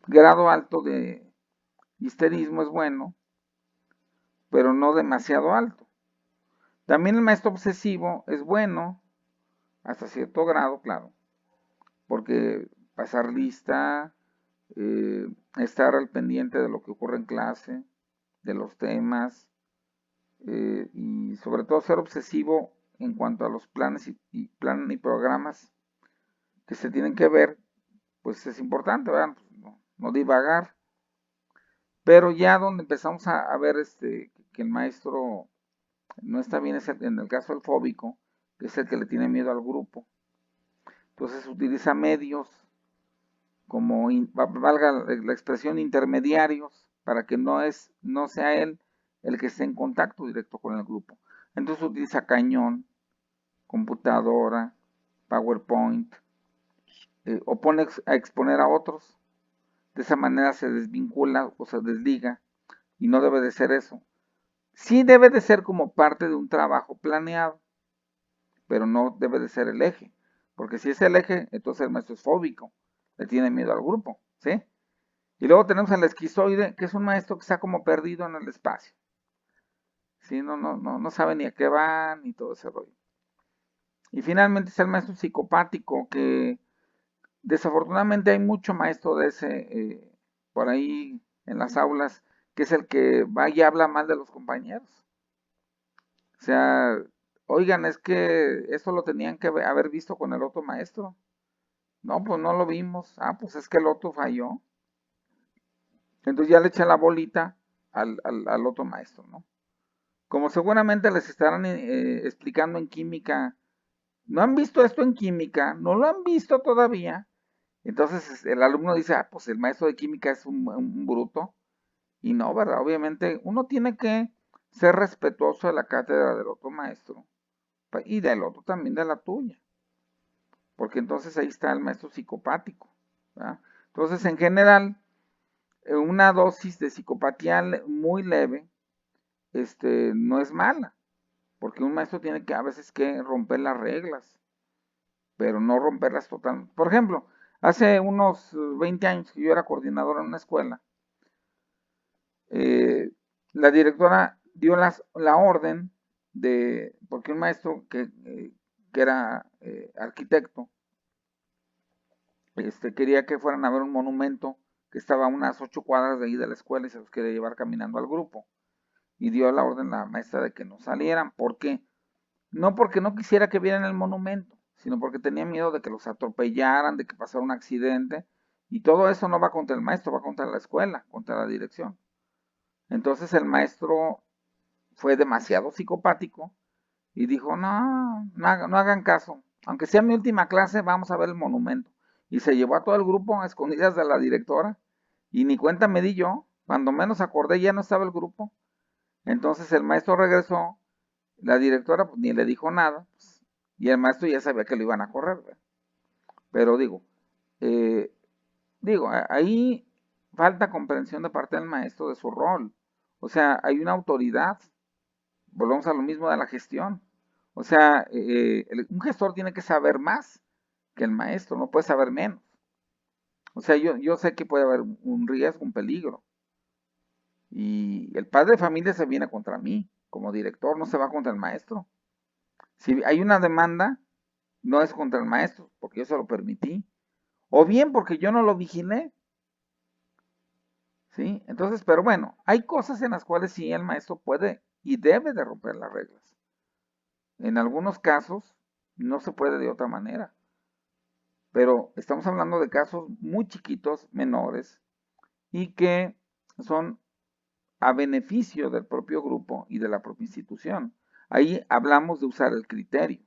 grado alto de histerismo es bueno, pero no demasiado alto. También el maestro obsesivo es bueno, hasta cierto grado, claro, porque pasar lista, estar al pendiente de lo que ocurre en clase, de los temas, y sobre todo ser obsesivo en cuanto a los planes y programas que se tienen que ver, pues es importante, ¿verdad? No divagar. Pero ya donde empezamos a ver que el maestro no está bien es en el caso del fóbico, que es el que le tiene miedo al grupo. Entonces utiliza medios como, valga la expresión, intermediarios, para que no sea él el que esté en contacto directo con el grupo. Entonces utiliza cañón, computadora, PowerPoint, o pone a exponer a otros. De esa manera se desvincula o se desliga, y no debe de ser eso. Sí debe de ser como parte de un trabajo planeado, pero no debe de ser el eje, porque si es el eje, entonces el maestro es fóbico, le tiene miedo al grupo, ¿sí? Y luego tenemos al esquizoide, que es un maestro que está como perdido en el espacio, ¿sí? No sabe ni a qué va, ni todo ese rollo. Y finalmente está el maestro psicopático, que desafortunadamente hay mucho maestro de ese por ahí en las aulas, que es el que va y habla mal de los compañeros. O sea, oigan, es que esto lo tenían que haber visto con el otro maestro. No, pues no lo vimos. Ah, pues es que el otro falló. Entonces ya le echa la bolita al otro maestro, ¿no? Como seguramente les estarán explicando en química, no han visto esto en química, no lo han visto todavía. Entonces el alumno dice, ah, pues el maestro de química es un bruto. Y no, ¿verdad? Obviamente uno tiene que ser respetuoso de la cátedra del otro maestro y del otro también de la tuya. Porque entonces ahí está el maestro psicopático, ¿verdad? Entonces, en general, una dosis de psicopatía muy leve no es mala, porque un maestro tiene que a veces que romper las reglas, pero no romperlas totalmente. Por ejemplo, hace unos 20 años que yo era coordinador en una escuela, la directora dio la orden de, porque un maestro que era arquitecto, quería que fueran a ver un monumento que estaba a unas 8 cuadras de ahí de la escuela y se los quería llevar caminando al grupo. Y dio la orden la maestra de que no salieran. ¿Por qué? No porque no quisiera que vieran el monumento, sino porque tenía miedo de que los atropellaran, de que pasara un accidente. Y todo eso no va contra el maestro, va contra la escuela, contra la dirección. Entonces el maestro fue demasiado psicopático y dijo, no hagan caso. Aunque sea mi última clase, vamos a ver el monumento. Y se llevó a todo el grupo a escondidas de la directora. Y ni cuenta me di yo. Cuando menos acordé ya no estaba el grupo. Entonces el maestro regresó. La directora pues, ni le dijo nada. Pues, y el maestro ya sabía que lo iban a correr. ¿verdad? Pero ahí falta comprensión de parte del maestro de su rol. O sea, hay una autoridad. Volvemos a lo mismo de la gestión. O sea, un gestor tiene que saber más que el maestro, no puede saber menos. O sea, yo sé que puede haber un riesgo, un peligro. Y el padre de familia se viene contra mí, como director, no se va contra el maestro. Si hay una demanda, no es contra el maestro, porque yo se lo permití. O bien porque yo no lo vigilé. ¿Sí? Entonces, pero bueno, hay cosas en las cuales sí el maestro puede y debe de romper las reglas. En algunos casos no se puede de otra manera. Pero estamos hablando de casos muy chiquitos, menores, y que son a beneficio del propio grupo y de la propia institución. Ahí hablamos de usar el criterio.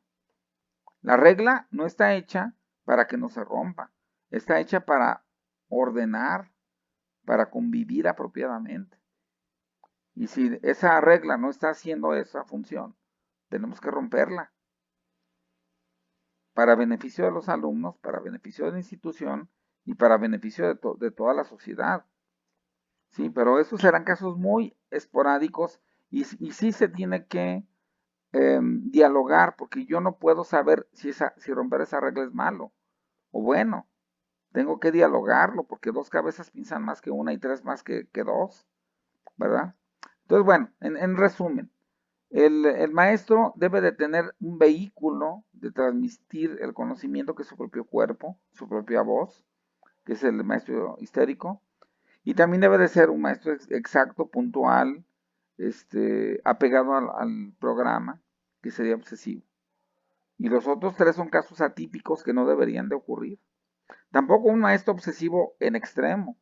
La regla no está hecha para que no se rompa, está hecha para ordenar, para convivir apropiadamente. Y si esa regla no está haciendo esa función, tenemos que romperla. Para beneficio de los alumnos, para beneficio de la institución y para beneficio de toda la sociedad. Sí, pero esos serán casos muy esporádicos y sí se tiene que dialogar, porque yo no puedo saber si romper esa regla es malo o bueno. Tengo que dialogarlo, porque 2 cabezas piensan más que una y 3 más que 2, ¿verdad? Entonces, bueno, en resumen, el maestro debe de tener un vehículo de transmitir el conocimiento que es su propio cuerpo, su propia voz, que es el maestro histérico, y también debe de ser un maestro exacto, puntual, apegado al programa, que sería obsesivo. Y los otros 3 son casos atípicos que no deberían de ocurrir. Tampoco un maestro obsesivo en extremo,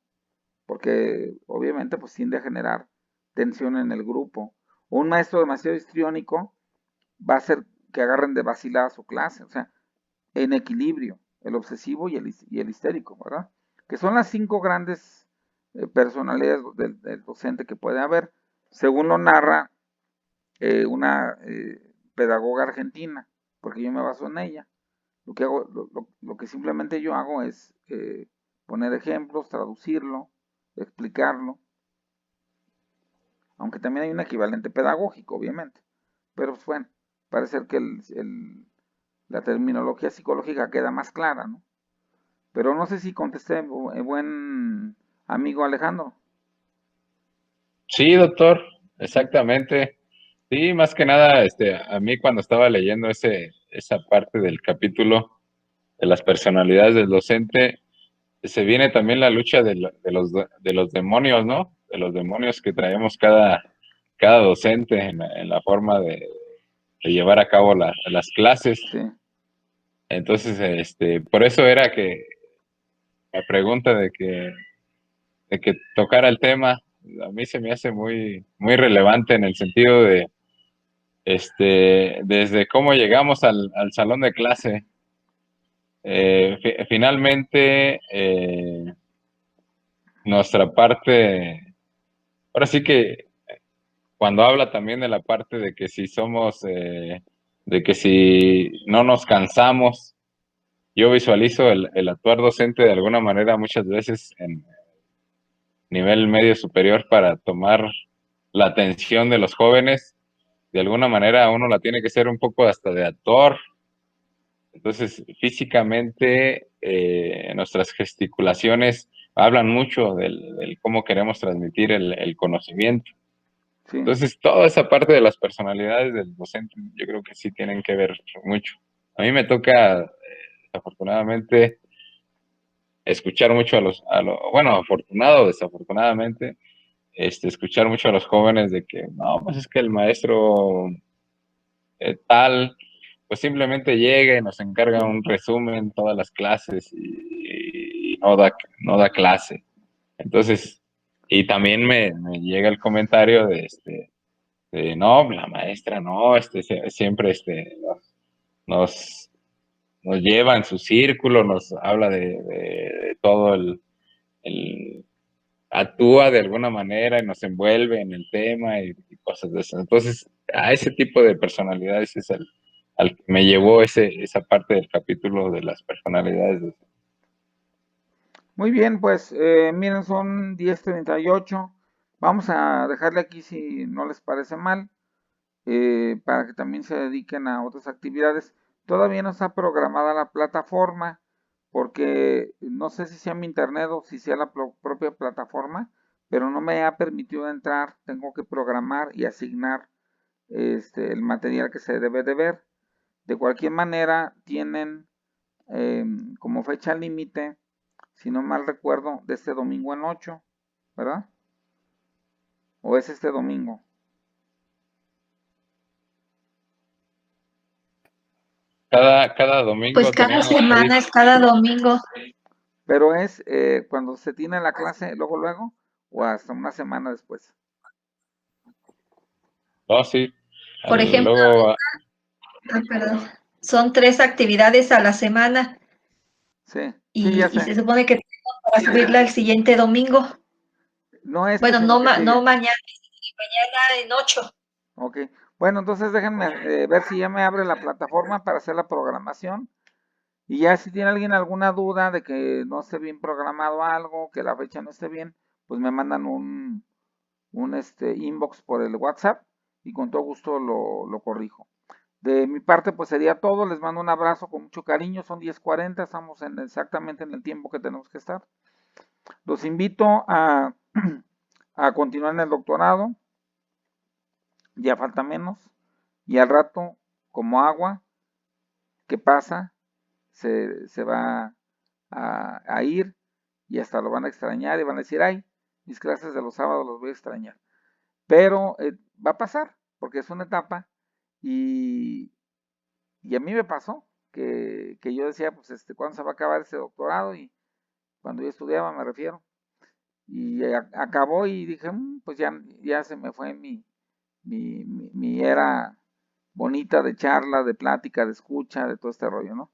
porque obviamente pues tiende a generar tensión en el grupo. O un maestro demasiado histriónico va a hacer que agarren de vacilada su clase, o sea, en equilibrio, el obsesivo y el histérico, ¿verdad? Que son las 5 grandes personalidades del docente que puede haber, según lo narra una pedagoga argentina, porque yo me baso en ella. Lo que hago, lo que simplemente yo hago es poner ejemplos, traducirlo, explicarlo, aunque también hay un equivalente pedagógico, obviamente. Pero pues, bueno, parece que la terminología psicológica queda más clara, ¿no? Pero no sé si contesté, buen amigo Alejandro. Sí, doctor, exactamente. Sí, más que nada, a mí cuando estaba leyendo esa parte del capítulo de las personalidades del docente, se viene también la lucha de los demonios, ¿no? De los demonios que traemos cada docente en la forma de llevar a cabo las clases. Sí, Entonces, por eso era que la pregunta de que tocara el tema, a mí se me hace muy, muy relevante en el sentido de, desde cómo llegamos al salón de clase. Finalmente, nuestra parte, ahora sí que cuando habla también de la parte de que si somos, de que si no nos cansamos, yo visualizo el actuar docente de alguna manera muchas veces en nivel medio superior para tomar la atención de los jóvenes. De alguna manera uno la tiene que ser un poco hasta de actor. Entonces, físicamente, nuestras gesticulaciones hablan mucho del cómo queremos transmitir el conocimiento. sí. Entonces, toda esa parte de las personalidades del docente, yo creo que sí tienen que ver mucho. A mí me toca, desafortunadamente, escuchar mucho bueno, afortunado o desafortunadamente, escuchar mucho a los jóvenes de que, no, pues es que el maestro tal, pues simplemente llega y nos encarga un resumen todas las clases y no da clase. Entonces, y también me llega el comentario de no, la maestra no, siempre nos, nos lleva en su círculo, nos habla de todo actúa de alguna manera y nos envuelve en el tema y cosas de eso. Entonces, a ese tipo de personalidades es al que me llevó esa parte del capítulo de las personalidades. Muy bien, pues miren, son 10:38. Vamos a dejarle aquí si no les parece mal, para que también se dediquen a otras actividades. Todavía no está programada la plataforma, porque no sé si sea mi internet o si sea la propia plataforma, pero no me ha permitido entrar. Tengo que programar y asignar el material que se debe de ver. De cualquier manera, tienen como fecha límite, si no mal recuerdo, de este domingo en 8, ¿verdad? ¿O es este domingo? Cada domingo Pues cada tenemos semana es cada domingo. Pero es cuando se tiene la clase luego, o hasta una semana después. No, sí. Por ejemplo, Luego, perdón, son 3 actividades a la semana Sí, sí, ya y sé. se supone que tenemos para subirla el siguiente domingo. No este, Bueno, sino que no sigue. mañana, mañana en 8. Ok. Bueno, entonces déjenme ver si ya me abre la plataforma para hacer la programación. Y ya si tiene alguien alguna duda de que no esté bien programado algo, que la fecha no esté bien, pues me mandan un inbox por el WhatsApp y con todo gusto lo corrijo. De mi parte, pues sería todo. Les mando un abrazo con mucho cariño. Son 10:40, estamos exactamente en el tiempo que tenemos que estar. Los invito a continuar en el doctorado. Ya falta menos. Y al rato, como agua que pasa, se va a ir y hasta lo van a extrañar y van a decir, ay, mis clases de los sábados los voy a extrañar. Pero va a pasar, porque es una etapa y, y a mí me pasó que yo decía, pues, ¿cuándo se va a acabar ese doctorado? Y cuando yo estudiaba, me refiero. Y acabó y dije, pues ya se me fue mi era bonita de charla, de plática, de escucha, de todo este rollo, ¿no?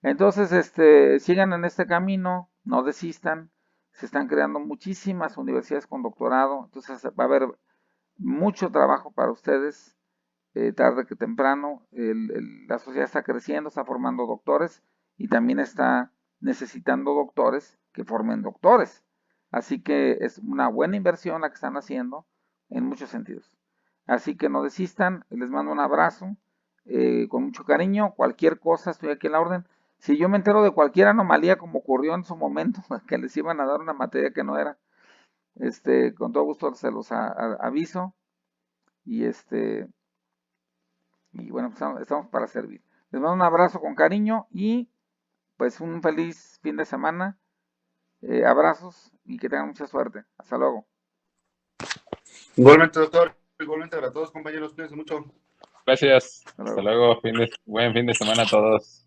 Entonces, sigan en este camino, no desistan. se están creando muchísimas universidades con doctorado, entonces va a haber mucho trabajo para ustedes, tarde que temprano. La sociedad está creciendo, está formando doctores y también está necesitando doctores que formen doctores. Así que es una buena inversión la que están haciendo en muchos sentidos. Así que no desistan, les mando un abrazo con mucho cariño. Cualquier cosa, estoy aquí en la orden. Si yo me entero de cualquier anomalía como ocurrió en su momento, que les iban a dar una materia que no era, con todo gusto se los aviso. Y y bueno, pues estamos para servir. Les mando un abrazo con cariño y pues un feliz fin de semana. Abrazos y que tengan mucha suerte. Hasta luego. Igualmente, doctor. Igualmente para todos, compañeros. Cuídense mucho. Gracias. Hasta Hasta luego. luego. Buen fin de semana a todos.